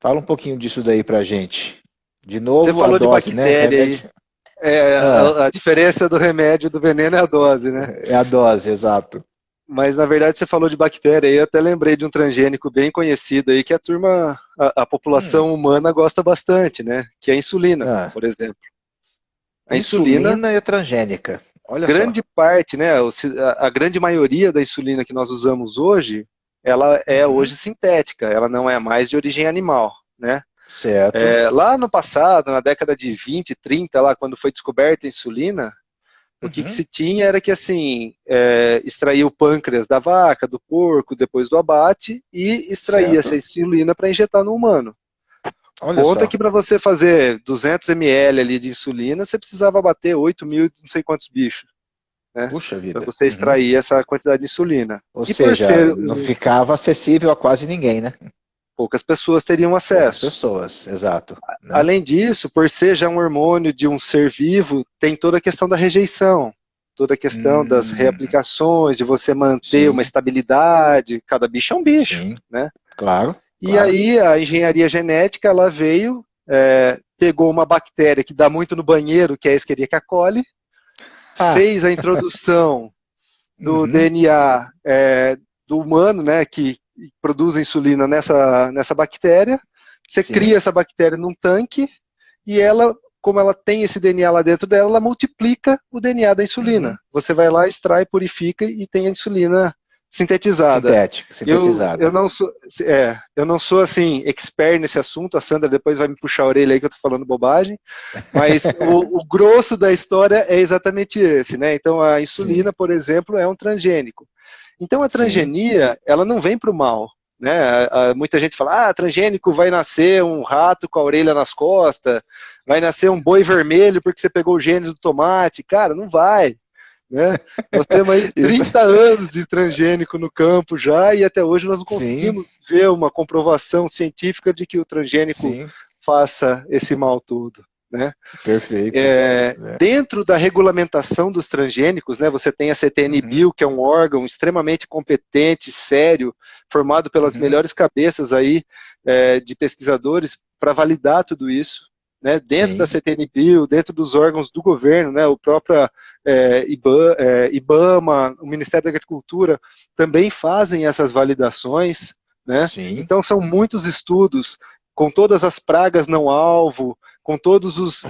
Fala um pouquinho disso daí pra gente. De Você novo, a falou de dose, né? bactéria aí. Remédio. Ah, A diferença do remédio e do veneno é a dose, né? é a dose, exato. Mas na verdade você falou de bactéria aí, eu até lembrei de um transgênico bem conhecido aí que a turma, a Hum, população humana gosta bastante, né? Que é a insulina, ah, por exemplo. A insulina, insulina e a transgênica. Olha só. grande parte, né? A grande maioria da insulina que nós usamos hoje, ela é Uhum, hoje sintética, ela não é mais de origem animal, né? certo. Lá no passado, na década de 20, 30, lá quando foi descoberta a insulina, o que Uhum, se tinha era que, assim, extraía o pâncreas da vaca, do porco, depois do abate, e extraía essa certo. insulina para injetar no humano. Olha Ponto é só. que para você fazer 200 ml ali de insulina, você precisava bater 8 mil não sei quantos bichos, né? Puxa Para vida. você Uhum. extrair essa quantidade de insulina. Ou E por seja, ser não ficava acessível a quase ninguém, né? poucas pessoas teriam Poucas acesso. pessoas, exato, né? Além disso, por ser já um hormônio de um ser vivo, tem toda a questão da rejeição, toda a questão das Hum, reaplicações, de você manter uma sim, estabilidade, cada bicho é um bicho, sim, né? claro, E claro. aí a engenharia genética, ela veio, pegou uma bactéria que dá muito no banheiro, que é a Escherichia coli, Ah, fez a introdução do uhum, DNA do humano, né, que produz insulina nessa bactéria, você sim, cria essa bactéria num tanque, e ela, como ela tem esse DNA lá dentro dela, ela multiplica o DNA da uhum. insulina. Você vai lá, extrai, purifica e tem a insulina sintetizada. Sintética, sintetizada. Eu não sou assim expert nesse assunto. A Sandra depois vai me puxar a orelha aí que eu tô falando bobagem. Mas o grosso da história é exatamente esse, né? Então a Sim, insulina, por exemplo, é um transgênico. Então a sim, transgenia, ela não vem para o mal. Né? Muita gente fala, transgênico vai nascer um rato com a orelha nas costas, vai nascer um boi vermelho porque você pegou o gene do tomate. Cara, não vai. Né? Nós temos aí isso, 30 anos de transgênico no campo já e até hoje nós não sim, conseguimos ver uma comprovação científica de que o transgênico sim, faça esse mal todo. Né? perfeito, né? Dentro da regulamentação dos transgênicos, né, você tem a Uhum, CTN-Bio, que é um órgão extremamente competente, sério, formado pelas uhum, melhores cabeças aí, de pesquisadores para validar tudo isso. né, dentro da Sim. CTNBio, dentro dos órgãos do governo, né, o próprio IBAMA, o Ministério da Agricultura, também fazem essas validações, né? Sim. Então são muitos estudos com todas as pragas não alvo, com todos os,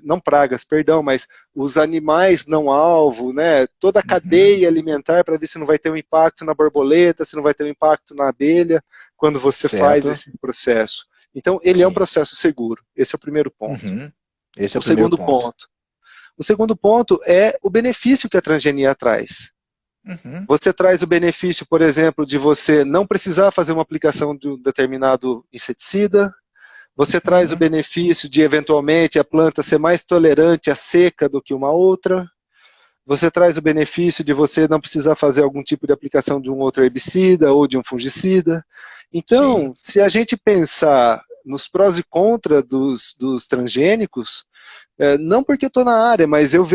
não pragas, perdão, mas os animais não alvo, né? Toda a Uhum. cadeia alimentar para ver se não vai ter um impacto na borboleta, se não vai ter um impacto na abelha, quando você faz Certo. esse processo. Então, ele é um Sim. processo seguro. Esse é o primeiro ponto. Uhum. Esse é O o primeiro segundo ponto. ponto. O segundo ponto é o benefício que a transgenia traz. Uhum. Você traz o benefício, por exemplo, de você não precisar fazer uma aplicação de um determinado inseticida. Você traz o Uhum. benefício de, eventualmente, a planta ser mais tolerante à seca do que uma outra. Você traz o benefício de você não precisar fazer algum tipo de aplicação de um outro herbicida ou de um fungicida. Sim. Então, se a gente pensar nos prós e contras dos transgênicos, não porque eu estou na área, mas eu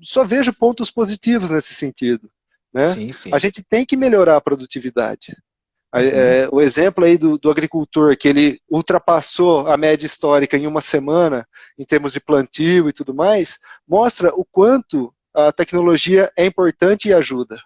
só vejo pontos positivos nesse sentido. Né? Sim, A sim. gente tem que melhorar a produtividade. Uhum. O exemplo aí do agricultor, que ele ultrapassou a média histórica em uma semana, em termos de plantio e tudo mais, mostra o quanto a tecnologia é importante e ajuda.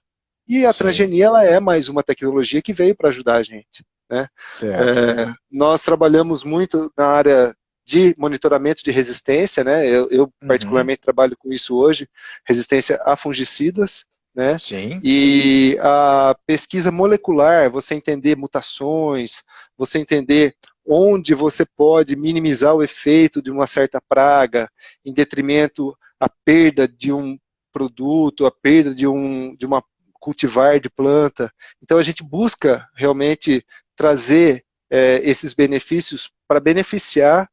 E a Sim. transgenia, ela é mais uma tecnologia que veio para ajudar a gente. Né? Certo. Nós trabalhamos muito na área de monitoramento de resistência, né? Eu Uhum. particularmente trabalho com isso hoje, resistência a fungicidas, né? Sim. E a pesquisa molecular, você entender mutações, você entender onde você pode minimizar o efeito de uma certa praga, em detrimento à perda de um produto, a perda de uma cultivar de planta. Então a gente busca realmente trazer esses benefícios para beneficiar,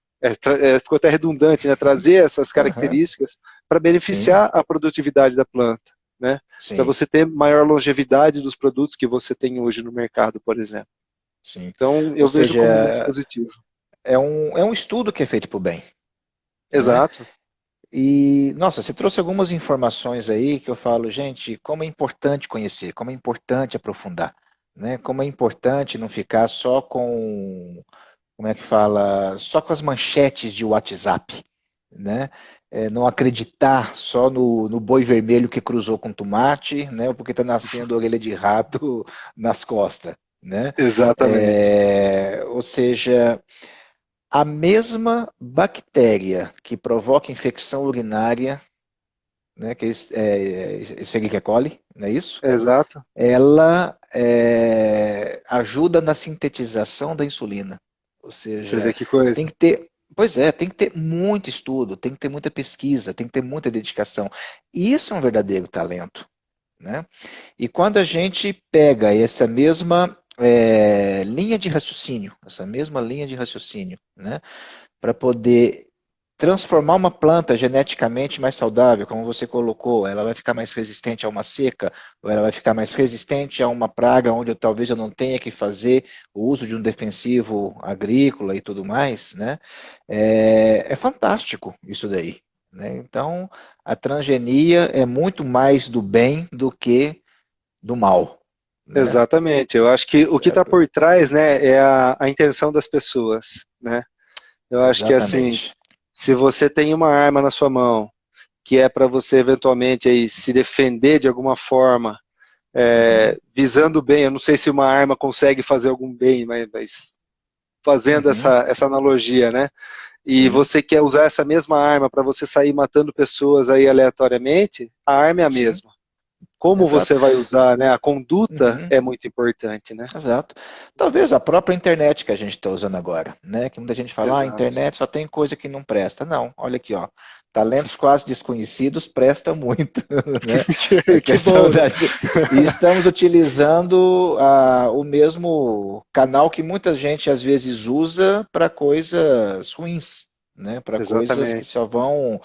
ficou até redundante, né, trazer essas Uhum. características para Sim. beneficiar a produtividade da planta, né, para Sim. você ter maior longevidade dos produtos que você tem hoje no mercado, por exemplo. Sim. Então Ou eu vejo seja, como muito positivo. é um estudo que é feito para o bem, né? Exato. E, nossa, você trouxe algumas informações aí que eu falo, gente, como é importante conhecer, como é importante aprofundar, né? Como é importante não ficar só com, como é que fala, só com as manchetes de WhatsApp, né? Não acreditar só no boi vermelho que cruzou com tomate, né? Ou porque está nascendo orelha de rato nas costas, né? Exatamente. Ou seja, a mesma bactéria que provoca infecção urinária, né, que é Escherichia coli, não é isso? Exato. Ela ajuda na sintetização da insulina. Ou Você vê seja, que tem coisa. que ter, pois é, tem que ter muito estudo, tem que ter muita pesquisa, tem que ter muita dedicação. E isso é um verdadeiro talento, né? E quando a gente pega essa mesma linha de raciocínio, essa mesma linha de raciocínio, né, para poder transformar uma planta geneticamente mais saudável, como você colocou, ela vai ficar mais resistente a uma seca, ou ela vai ficar mais resistente a uma praga onde talvez eu não tenha que fazer o uso de um defensivo agrícola e tudo mais, né? É fantástico isso daí. Né? Então, a transgenia é muito mais do bem do que do mal, né? Exatamente. Eu acho que o que está Certo? por trás, né, é a intenção das pessoas, né? Eu acho que assim, Exatamente. se você tem uma arma na sua mão, que é para você eventualmente aí se defender de alguma forma, Uhum, visando bem, eu não sei se uma arma consegue fazer algum bem, mas fazendo uhum, essa analogia, né? E sim, você quer usar essa mesma arma para você sair matando pessoas aí aleatoriamente, a arma é a sim, mesma. Como exato. você vai usar, né? A conduta Uhum. é muito importante, né? Exato. Talvez a própria internet que a gente está usando agora, né? Que muita gente fala, ah, a Exato. internet só tem coisa que não presta. Não, olha aqui, ó. Talentos quase desconhecidos presta muito, né? É Que questão bom, né? da gente. E estamos utilizando o mesmo canal que muita gente às vezes usa para coisas ruins, né? Para coisas que Exatamente. só vão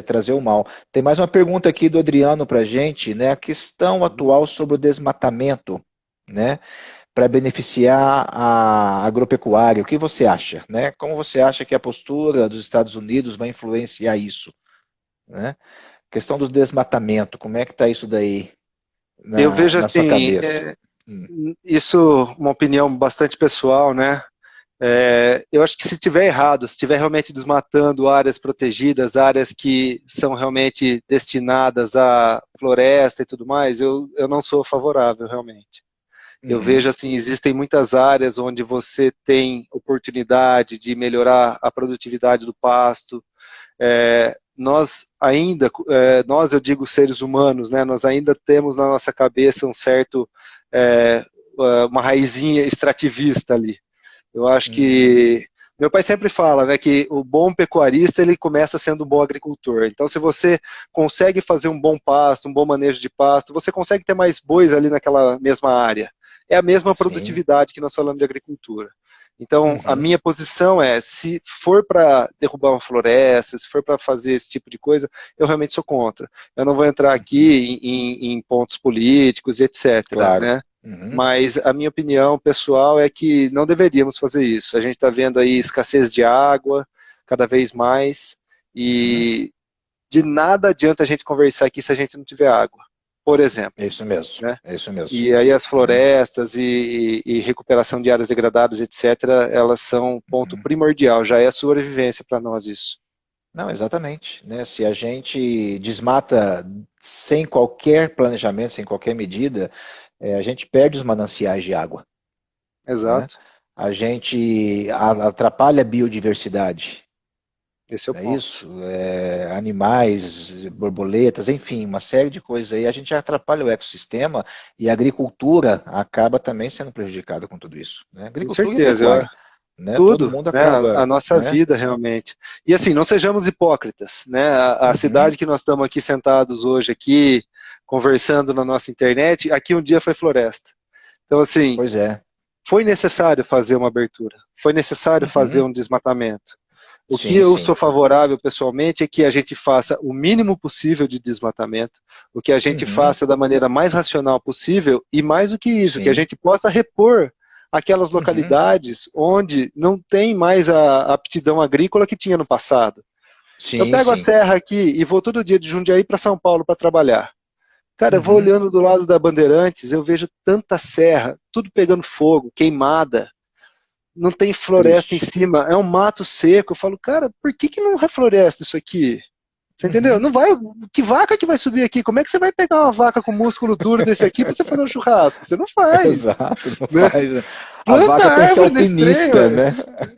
trazer o mal. Tem mais uma pergunta aqui do Adriano para a gente, né? A questão Uhum. atual sobre o desmatamento, né? Para beneficiar a agropecuária. O que você acha? Né? Como você acha que a postura dos Estados Unidos vai influenciar isso? Né? Questão do desmatamento, como é que está isso daí Eu vejo na sua assim, cabeça? Hum, isso uma opinião bastante pessoal, né? Eu acho que se estiver errado, se estiver realmente desmatando áreas protegidas, áreas que são realmente destinadas à floresta e tudo mais, eu não sou favorável realmente. Eu Uhum. vejo assim, existem muitas áreas onde você tem oportunidade de melhorar a produtividade do pasto. Nós ainda, nós eu digo seres humanos, né, nós ainda temos na nossa cabeça um certo, é, uma raizinha extrativista ali. Eu acho Uhum. que meu pai sempre fala, né, que o bom pecuarista ele começa sendo um bom agricultor. Então, se você consegue fazer um bom pasto, um bom manejo de pasto, você consegue ter mais bois ali naquela mesma área. É a mesma Sim. produtividade que nós falamos de agricultura. Então, a Uhum. minha posição é, se for para derrubar uma floresta, se for para fazer esse tipo de coisa, eu realmente sou contra. Eu não vou entrar Uhum. aqui em pontos políticos e etc., Claro. né? Uhum. Mas a minha opinião pessoal é que não deveríamos fazer isso. A gente está vendo aí escassez de água cada vez mais Uhum. e de nada adianta a gente conversar aqui se a gente não tiver água, por exemplo, É isso mesmo. né? É isso mesmo. E aí as Né? florestas e recuperação de áreas degradadas, etc., elas são um ponto Uhum. primordial, já é a sobrevivência para nós isso. Não, exatamente. Né? Se a gente desmata sem qualquer planejamento, sem qualquer medida, a gente perde os mananciais de água. Né? Exato, A gente atrapalha a biodiversidade. esse é o É ponto. isso? Animais, borboletas, enfim, uma série de coisas aí. A gente atrapalha o ecossistema e a agricultura acaba também sendo prejudicada com tudo isso. Né? Com Agricultura e certeza, pecuária. Né? Todo tudo, mundo né? A acaba. nossa Né? vida realmente. E assim, não sejamos hipócritas, né? A Uhum. cidade que nós estamos aqui sentados hoje aqui, conversando na nossa internet, aqui um dia foi floresta. Então assim, Pois é. foi necessário fazer uma abertura, foi necessário fazer Uhum. um desmatamento. O que Sim, eu sim. sou favorável pessoalmente é que a gente faça o mínimo possível de desmatamento, o que a gente Uhum. faça da maneira mais racional possível e mais do que isso, que a Sim. gente possa repor aquelas Uhum. localidades onde não tem mais a aptidão agrícola que tinha no passado. Eu Sim, pego a sim. serra aqui e vou todo dia de Jundiaí para São Paulo para trabalhar. Cara, eu vou Uhum. olhando do lado da Bandeirantes, eu vejo tanta serra, tudo pegando fogo, queimada, não tem floresta em Triste. cima, é um mato seco. Eu falo, cara, por que, que não refloresta isso aqui? Você entendeu? Uhum. Não vai. Que vaca que vai subir aqui? Como é que você vai pegar uma vaca com músculo duro desse aqui para você fazer um churrasco? Você não faz, Exato, não né? faz. Né? A Planta vaca tem que ser árvore nesse trem, alpinista, ué. né?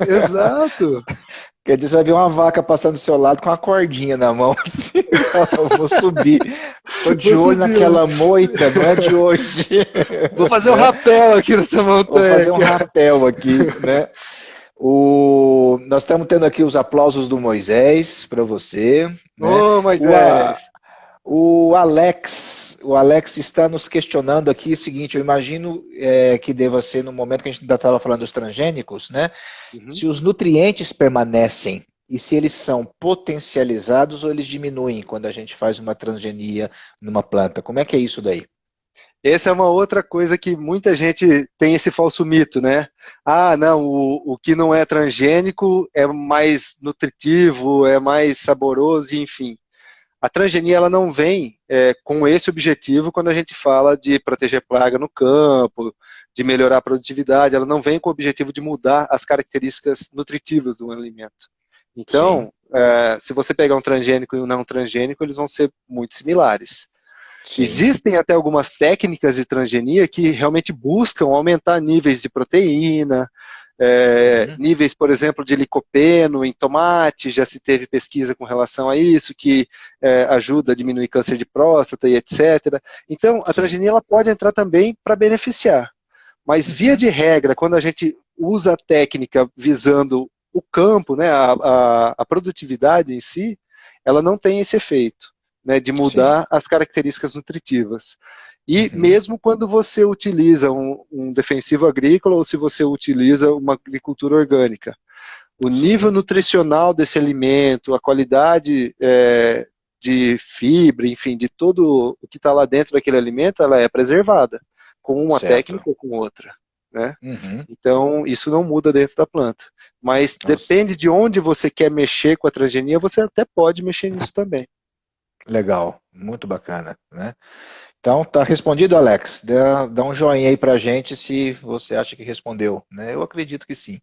Exato. Quer dizer, você vai ver uma vaca passando do seu lado com uma cordinha na mão, assim, eu vou subir. Tô de Vou olho subir, ó. naquela moita, não é de hoje. Vou fazer um Né? rapel aqui nessa Vou montanha fazer um aqui. rapel aqui, né? Nós estamos tendo aqui os aplausos do Moisés para você, né? Ô, O, a- Moisés. o Alex está nos questionando aqui o seguinte, eu imagino que deva ser no momento que a gente ainda estava falando dos transgênicos, né? Uhum. Se os nutrientes permanecem e se eles são potencializados ou eles diminuem quando a gente faz uma transgenia numa planta. Como é que é isso daí? Essa é uma outra coisa que muita gente tem esse falso mito, né? Ah, não, o que não é transgênico é mais nutritivo, é mais saboroso, enfim. A transgenia ela não vem com esse objetivo quando a gente fala de proteger plaga no campo, de melhorar a produtividade, ela não vem com o objetivo de mudar as características nutritivas do alimento. Sim, Então, se você pegar um transgênico e um não transgênico, eles vão ser muito similares. sim. Existem até algumas técnicas de transgenia que realmente buscam aumentar níveis de proteína, Uhum. níveis, por exemplo, de licopeno em tomate, já se teve pesquisa com relação a isso, que ajuda a diminuir câncer de próstata e etc. Então, a Sim. transgenia ela pode entrar também para beneficiar. Mas, via Uhum. de regra, quando a gente usa a técnica visando o campo, né, a produtividade em si, ela não tem esse efeito, né, de Sim. mudar as características nutritivas. E Uhum. mesmo quando você utiliza um defensivo agrícola ou se você utiliza uma agricultura orgânica, o nível Sim. nutricional desse alimento, a qualidade de fibra, enfim, de tudo o que está lá dentro daquele alimento, ela é preservada, com uma Certo. técnica ou com outra, né? Uhum. Então, isso não muda dentro da planta. Mas Nossa. depende de onde você quer mexer com a transgenia, você até pode mexer nisso também. Legal. Muito bacana, né? Então, tá respondido, Alex. Dá um joinha aí pra gente se você acha que respondeu, né? Eu acredito que sim.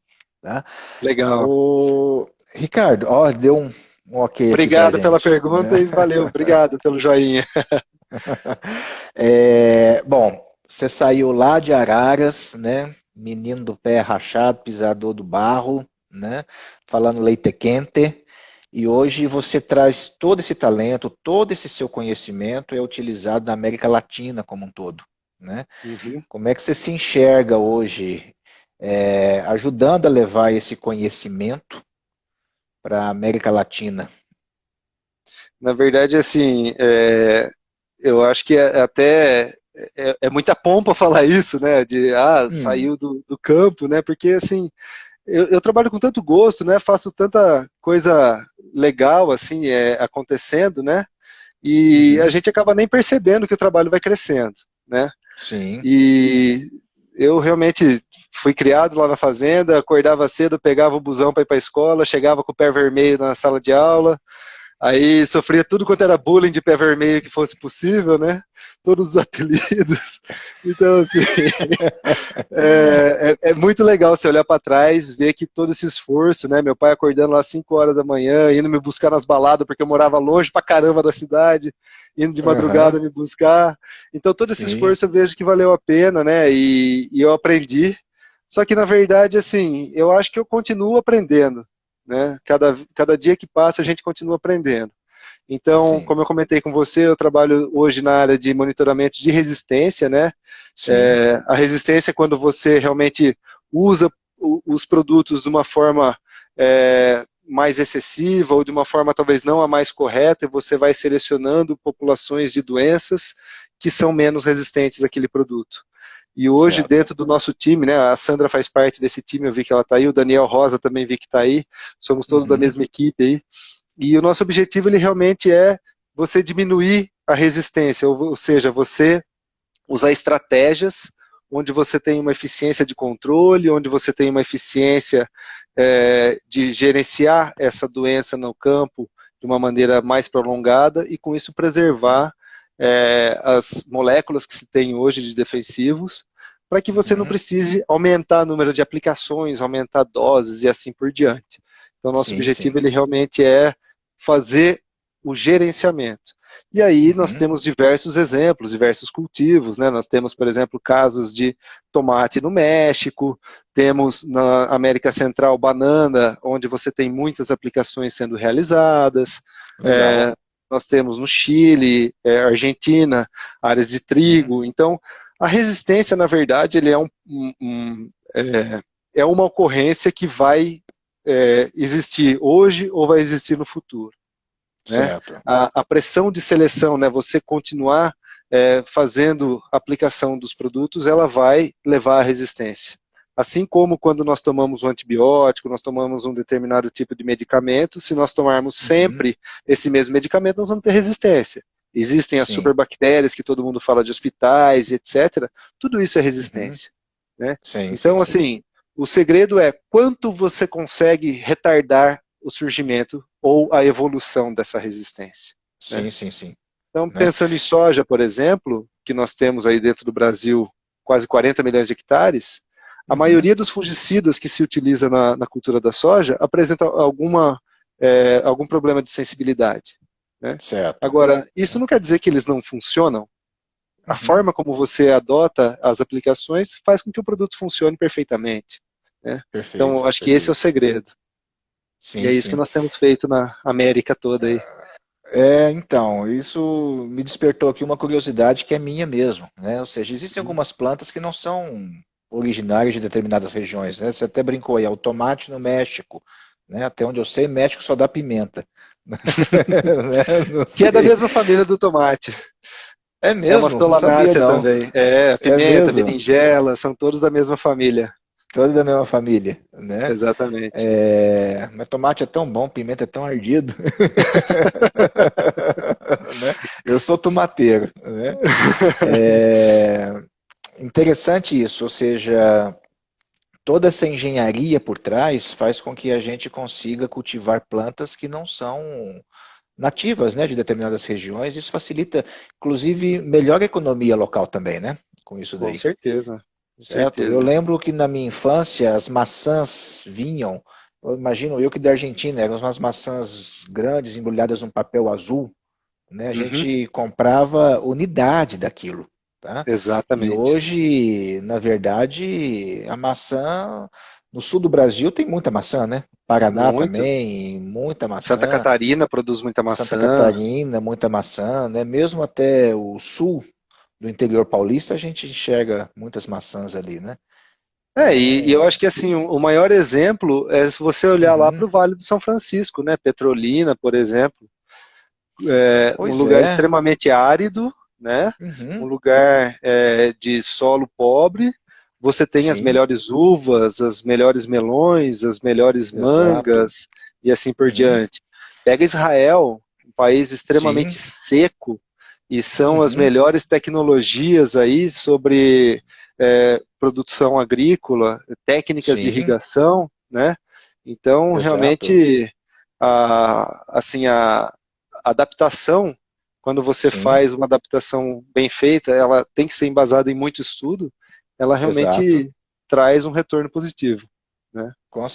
tá? Legal. O Ricardo, ó, deu um ok aqui pra Obrigado pela gente, pergunta né? e valeu. Obrigado pelo joinha. Bom, você saiu lá de Araras, né? Menino do pé rachado, pisador do barro, né? Falando leite quente. E hoje você traz todo esse talento, todo esse seu conhecimento é utilizado na América Latina como um todo, né? Uhum. Como é que você se enxerga hoje, ajudando a levar esse conhecimento para a América Latina? Na verdade, assim, eu acho que até é muita pompa falar isso, né? De Hum, saiu do campo, né? Porque assim, eu trabalho com tanto gosto, né? Faço tanta coisa legal assim acontecendo, né? E a uhum, gente acaba nem percebendo que o trabalho vai crescendo, né? sim. E eu realmente fui criado lá na fazenda, acordava cedo, pegava o busão para ir para a escola, chegava com o pé vermelho na sala de aula. Aí sofria tudo quanto era bullying de pé vermelho que fosse possível, né? Todos os apelidos. Então, assim, é muito legal você olhar para trás, ver que todo esse esforço, né? Meu pai acordando lá às 5 horas da manhã, indo me buscar nas baladas, porque eu morava longe pra caramba da cidade, indo de Aham, madrugada me buscar. Então, todo esse sim, esforço eu vejo que valeu a pena, né? E eu aprendi. Só que, na verdade, assim, eu acho que eu continuo aprendendo, né? Cada dia que passa, a gente continua aprendendo. Então, sim, como eu comentei com você, eu trabalho hoje na área de monitoramento de resistência, né? sim. A resistência é quando você realmente usa os produtos de uma forma mais excessiva ou de uma forma talvez não a mais correta, e você vai selecionando populações de doenças que são menos resistentes àquele produto. E hoje, Certo. dentro do nosso time, né, a Sandra faz parte desse time, eu vi que ela está aí, o Daniel Rosa também vi que está aí, somos todos da Uhum, mesma equipe aí. E o nosso objetivo ele realmente é você diminuir a resistência, ou seja, você usar estratégias onde você tem uma eficiência de controle, onde você tem uma eficiência de gerenciar essa doença no campo de uma maneira mais prolongada e com isso preservar as moléculas que se tem hoje de defensivos, para que você não uhum, precise aumentar o número de aplicações, aumentar doses e assim por diante. Então, nosso sim, objetivo sim. ele realmente é fazer o gerenciamento. E aí nós Uhum, temos diversos exemplos, diversos cultivos, né? Nós temos, por exemplo, casos de tomate no México, temos na América Central banana, onde você tem muitas aplicações sendo realizadas, legal. é, nós temos no Chile, Argentina, áreas de Uhum, trigo. Então, a resistência, na verdade, ele é uma ocorrência que vai existir hoje ou vai existir no futuro, né? certo. A pressão de seleção, né? Você continuar fazendo a aplicação dos produtos, ela vai levar à resistência. Assim como quando nós tomamos um antibiótico, nós tomamos um determinado tipo de medicamento, se nós tomarmos Uhum, sempre esse mesmo medicamento, nós vamos ter resistência. Existem as sim. superbactérias que todo mundo fala de hospitais, etc. Tudo isso é Uhum, resistência, né? sim, sim, Então, sim. assim, o segredo é quanto você consegue retardar o surgimento ou a evolução dessa resistência, né? Sim, sim, sim. Então, Né? pensando em soja, por exemplo, que nós temos aí dentro do Brasil quase 40 milhões de hectares, a Uhum, maioria dos fungicidas que se utiliza na cultura da soja apresenta algum problema de sensibilidade, né? certo. Agora, isso Né? não quer dizer que eles não funcionam. A Uhum, forma como você adota as aplicações faz com que o produto funcione perfeitamente, né? Então, perfeito, acho que esse é o perfeito. segredo. E Sim, é isso que sim. nós temos feito na América toda aí. Então, isso me despertou aqui uma curiosidade que é minha mesmo, né? Ou seja, existem Uhum. algumas plantas que não são originárias de determinadas regiões, né? Você até brincou aí, é o tomate no México, né? Até onde eu sei, México só dá pimenta. Né? Não Que é da sei. mesma família do tomate. É É uma mesmo? Não sabia solanácea não. também. É Pimenta, mesmo? berinjela, são todos da mesma família. Toda da mesma família, né? Exatamente. Mas tomate é tão bom, pimenta é tão ardido. Né? Eu sou tomateiro, né? É, interessante isso, ou seja, toda essa engenharia por trás faz com que a gente consiga cultivar plantas que não são nativas, né, de determinadas regiões. Isso facilita, inclusive, melhor a economia local também, né? Com isso Com daí. certeza. Com certo? Eu certeza. lembro que na minha infância as maçãs vinham, eu imagino eu que da Argentina, eram umas maçãs grandes embrulhadas num papel azul, né? A Uhum, gente comprava unidade daquilo, tá? E exatamente. hoje, na verdade, a maçã no sul do Brasil tem muita maçã, né? Paraná Muito. também, muita Santa maçã. Catarina produz muita Santa maçã. Catarina, muita maçã, né? Mesmo até o sul do interior paulista, a gente enxerga muitas maçãs ali, né? E eu Então, acho que assim, o maior exemplo é se você olhar lá para uhum, o Vale do São Francisco, né? Petrolina, por exemplo, um pois lugar é, extremamente árido, né? Um uhum, lugar de solo pobre. Você tem as sim, melhores uvas, as melhores melões, as melhores exato, mangas e assim por uhum, diante. Pega Israel, um país sim, extremamente seco, e são as uhum, melhores tecnologias aí sobre produção agrícola, técnicas de sim, irrigação, né? Então, exato, realmente, a adaptação, quando você sim, faz uma adaptação bem feita, ela tem que ser embasada em muito estudo, ela exato. realmente traz um retorno positivo, né? Com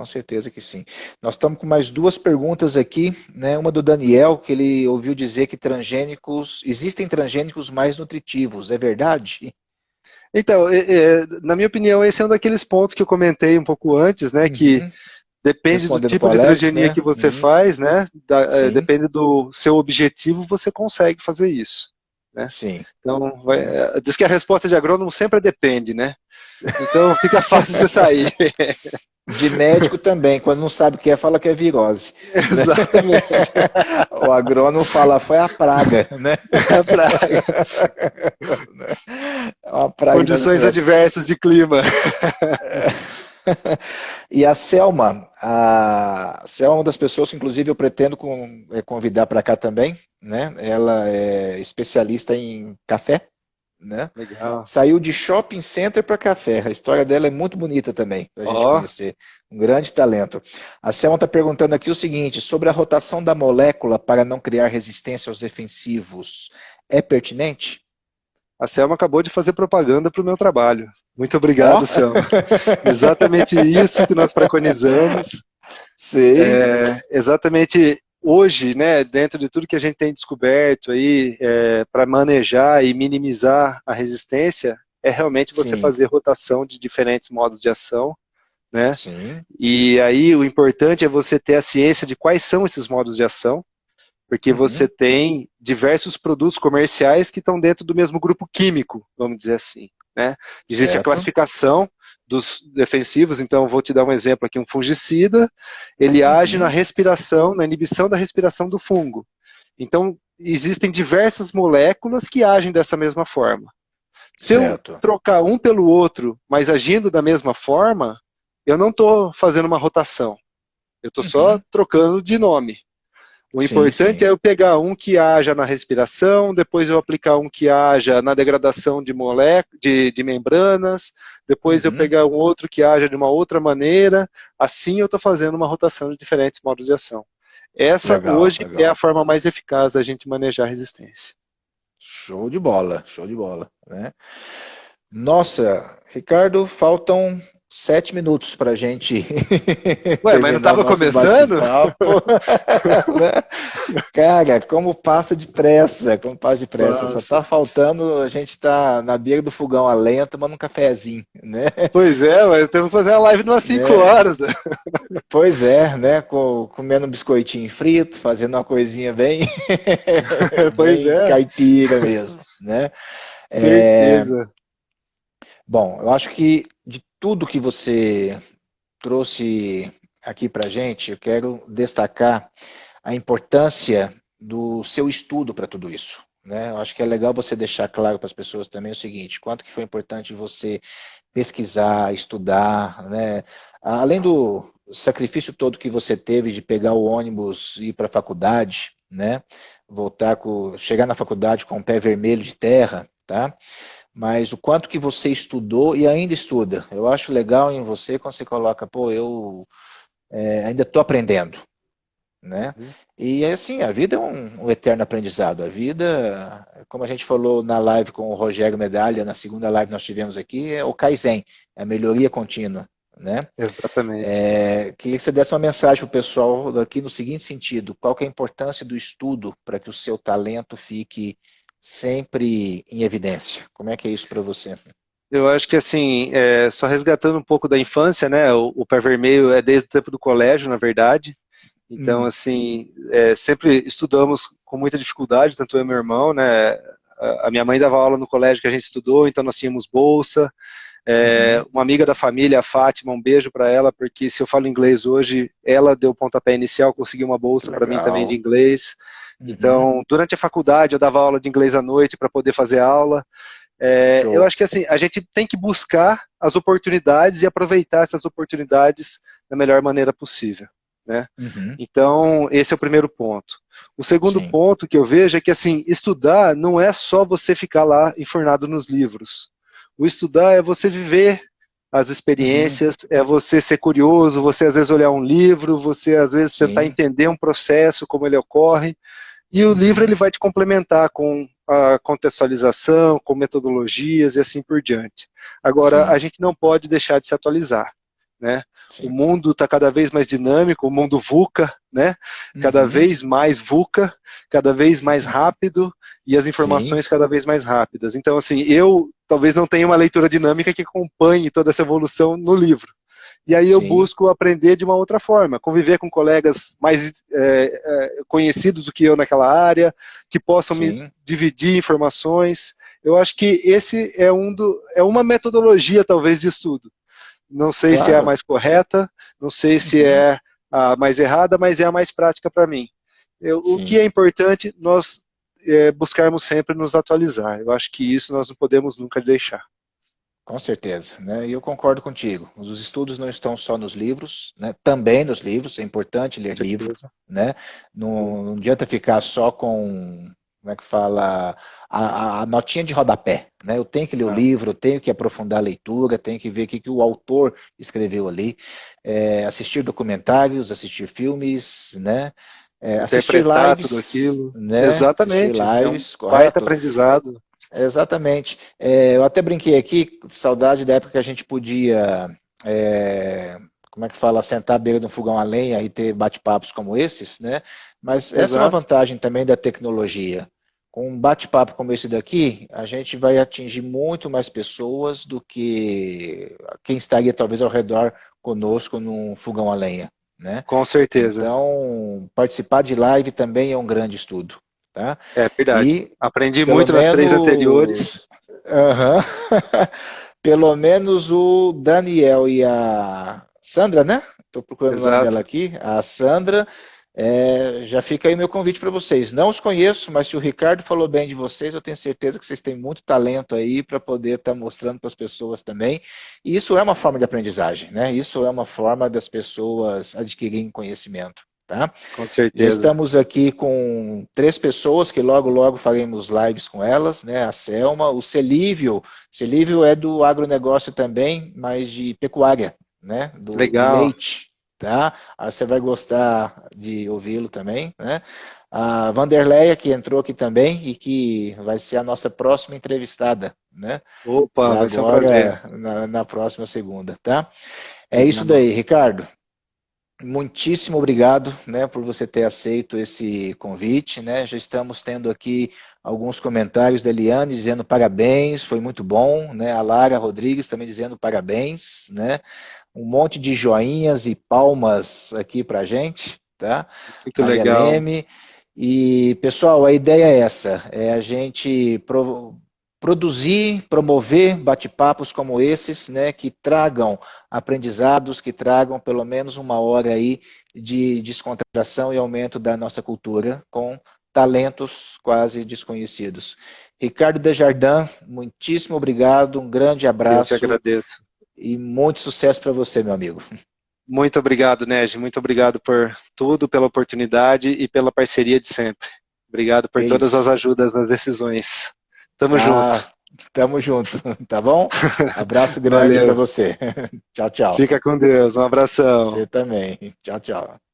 certeza que sim. Nós estamos com mais duas perguntas aqui, né? Uma do Daniel, que ele ouviu dizer que transgênicos, existem transgênicos mais nutritivos, é verdade? Então, na minha opinião, esse é um daqueles pontos que eu comentei um pouco antes, né? Que Uhum. depende do Respondendo tipo para o de Alex, transgenia né? que você Uhum. faz, né? Sim, Depende do seu objetivo, você consegue fazer isso, né? sim. Então, Né? diz que a resposta de agrônomo sempre depende, né? Então fica fácil você sair. De médico também, quando não sabe o que é, fala que é virose, né? Exatamente. O agrônomo fala, foi a praga, né? A praga. É uma praga que nós não Condições conhecemos. adversas de clima. E a Selma é uma das pessoas que, inclusive, eu pretendo convidar para cá também, né? Ela é especialista em café, né? Legal. Saiu de shopping center para café. A história dela é muito bonita também, para a gente Ó, conhecer. Um grande talento. A Selma está perguntando aqui o seguinte: sobre a rotação da molécula para não criar resistência aos defensivos, é pertinente? a Selma acabou de fazer propaganda para o meu trabalho. Muito Ó, obrigado, Selma. Exatamente isso que nós preconizamos. sei. Exatamente hoje, né, dentro de tudo que a gente tem descoberto aí, para manejar e minimizar a resistência, é realmente você Sim, fazer rotação de diferentes modos de ação, né? sim. E aí o importante é você ter a ciência de quais são esses modos de ação, porque você Uhum, tem diversos produtos comerciais que estão dentro do mesmo grupo químico, vamos dizer assim, né? Existe a certo. classificação dos defensivos, então vou te dar um exemplo aqui, um fungicida, ele age na Uhum, respiração, na inibição da respiração do fungo. Então, existem diversas moléculas que agem dessa mesma forma. Se eu certo. trocar um pelo outro, mas agindo da mesma forma, eu não estou fazendo uma rotação, eu estou só Uhum, trocando de nome. O sim, importante sim. é eu pegar um que haja na respiração, depois eu aplicar um que haja na degradação de moléculas, de membranas, depois eu Uhum, pegar um outro que haja de uma outra maneira. Assim eu estou fazendo uma rotação de diferentes modos de ação. Essa legal, hoje é a legal. forma mais eficaz da gente manejar a resistência. Show de bola, né? Nossa, Ricardo, faltam 7 minutos para a gente Ué, mas não terminar o estava nosso começando? bate-papo. Né? Cara, como passa depressa, como passa depressa. Só Nossa. tá faltando a gente tá na beira do fogão a lenha tomando um cafezinho, né? Pois é, mas temos que fazer a live umas 5 Né? horas. Pois é, né? Comendo um biscoitinho frito, fazendo uma coisinha bem, Pois bem é, caipira mesmo, né? É, certeza. bom, eu acho que de tudo que você trouxe aqui para gente, eu quero destacar a importância do seu estudo para tudo isso. Né? Eu acho que é legal você deixar claro para as pessoas também o seguinte: quanto que foi importante você pesquisar, estudar, né? Além do sacrifício todo que você teve de pegar o ônibus e ir para a faculdade, né? Chegar na faculdade com o pé vermelho de terra, tá? Mas o quanto que você estudou e ainda estuda. Eu acho legal em você quando você coloca, pô, eu ainda estou aprendendo, né? Uhum. E assim, a vida é um eterno aprendizado. A vida, como a gente falou na live com o Rogério Medalha, na segunda live que nós tivemos aqui, é o Kaizen, é a melhoria contínua, né? Exatamente. Queria que você desse uma mensagem para o pessoal aqui no seguinte sentido: qual que é a importância do estudo para que o seu talento fique sempre em evidência? Como é que é isso para você? Eu acho que assim, só resgatando um pouco da infância, né? O Pé Vermelho é desde o tempo do colégio, na verdade. Então, Hum, assim, sempre estudamos com muita dificuldade, tanto eu e meu irmão, né? A minha mãe dava aula no colégio que a gente estudou, então nós tínhamos bolsa. uhum, Uma amiga da família, a Fátima, um beijo para ela, porque se eu falo inglês hoje, ela deu o pontapé inicial, conseguiu uma bolsa para mim também de legal. inglês. Uhum, Então, durante a faculdade, eu dava aula de inglês à noite para poder fazer aula. Eu show. acho que assim, a gente tem que buscar as oportunidades e aproveitar essas oportunidades da melhor maneira possível, né? Uhum, Então, esse é o primeiro ponto. O segundo sim. ponto que eu vejo é que assim, estudar não é só você ficar lá enfurnado nos livros. O estudar é você viver as Uhum, experiências, é você ser curioso, você às vezes olhar um livro, você às vezes tentar sim. entender um processo, como ele ocorre, e o livro Uhum, ele vai te complementar com a contextualização, com metodologias e assim por diante. Agora, sim, a gente não pode deixar de se atualizar, né? O sim. mundo está cada vez mais dinâmico, o mundo VUCA, né? Cada Uhum, vez mais VUCA, cada vez mais rápido e as sim, informações cada vez mais rápidas. Então, assim, eu talvez não tenha uma leitura dinâmica que acompanhe toda essa evolução no livro. E aí eu sim, busco aprender de uma outra forma, conviver com colegas mais conhecidos do que eu naquela área, que possam me sim, dividir informações. Eu acho que esse é uma metodologia, talvez, de estudo. Não sei se é a claro. mais correta, não sei se Uhum, é a mais errada, mas é a mais prática para mim. O que sim. é importante, nós buscarmos sempre nos atualizar. Eu acho que isso nós não podemos nunca deixar. Com certeza, né? E eu concordo contigo. Os estudos não estão só nos livros, né? Também nos livros, é importante ler Com livro, certeza. né? Não adianta ficar só com, como é que fala, a notinha de rodapé, né? Eu tenho que ler o Não, livro, eu tenho que aprofundar a leitura, tenho que ver o que, que o autor escreveu ali, assistir documentários, assistir filmes, né? Assistir interpretar tudo lives, aquilo. né? Assistir Exatamente. É um lives, baita correto? aprendizado. Exatamente. Eu até brinquei aqui, saudade da época que a gente podia, é, como é que fala, sentar à beira de um fogão a lenha e ter bate-papos como esses, né? Mas essa é uma Exato. vantagem também da tecnologia. Com um bate-papo como esse daqui, a gente vai atingir muito mais pessoas do que quem estaria talvez ao redor conosco num fogão a lenha, né? Com certeza. Então, participar de live também é um grande estudo, tá? É verdade. E Aprendi pelo muito nas três anteriores. menos. Aham. Pelo menos o Daniel e a Sandra, né? Estou procurando o nome Exato. dela aqui. A Sandra. Já fica aí meu convite para vocês. Não os conheço, mas se o Ricardo falou bem de vocês, eu tenho certeza que vocês têm muito talento aí para poder estar mostrando para as pessoas também. E isso é uma forma de aprendizagem, né? Isso é uma forma das pessoas adquirirem conhecimento, tá? Com Já certeza. estamos aqui com 3 pessoas que logo, logo faremos lives com elas, né? A Selma, o Celívio. Celívio é do agronegócio também, mas de pecuária, né? De Legal. leite, tá? Aí você vai gostar de ouvi-lo também, né? A Vanderleia, que entrou aqui também e que vai ser a nossa próxima entrevistada, né? Opa, Já vai ser um prazer. agora, na próxima segunda, tá? É isso Combinado. daí, Ricardo. Muitíssimo obrigado, né, por você ter aceito esse convite, né? Já estamos tendo aqui alguns comentários da Eliane dizendo parabéns, foi muito bom, né? A Lara Rodrigues também dizendo parabéns, né? Um monte de joinhas e palmas aqui pra gente, tá? Muito Maria legal. Leme. E, pessoal, a ideia é essa, é a gente produzir, promover bate-papos como esses, né, que tragam aprendizados, que tragam pelo menos uma hora aí de descontração e aumento da nossa cultura com talentos quase desconhecidos. Ricardo Desjardins, muitíssimo obrigado, um grande Eu que abraço agradeço. e muito sucesso para você, meu amigo. Muito obrigado, Nege. Muito obrigado por tudo, pela oportunidade e pela parceria de sempre. Obrigado por Que todas as isso. ajudas nas decisões. Tamo junto. Ah, tamo junto, tá bom? Abraço grande para Valeu. você. Tchau, tchau. Fica com Deus. Um abração. Você também. Tchau, tchau.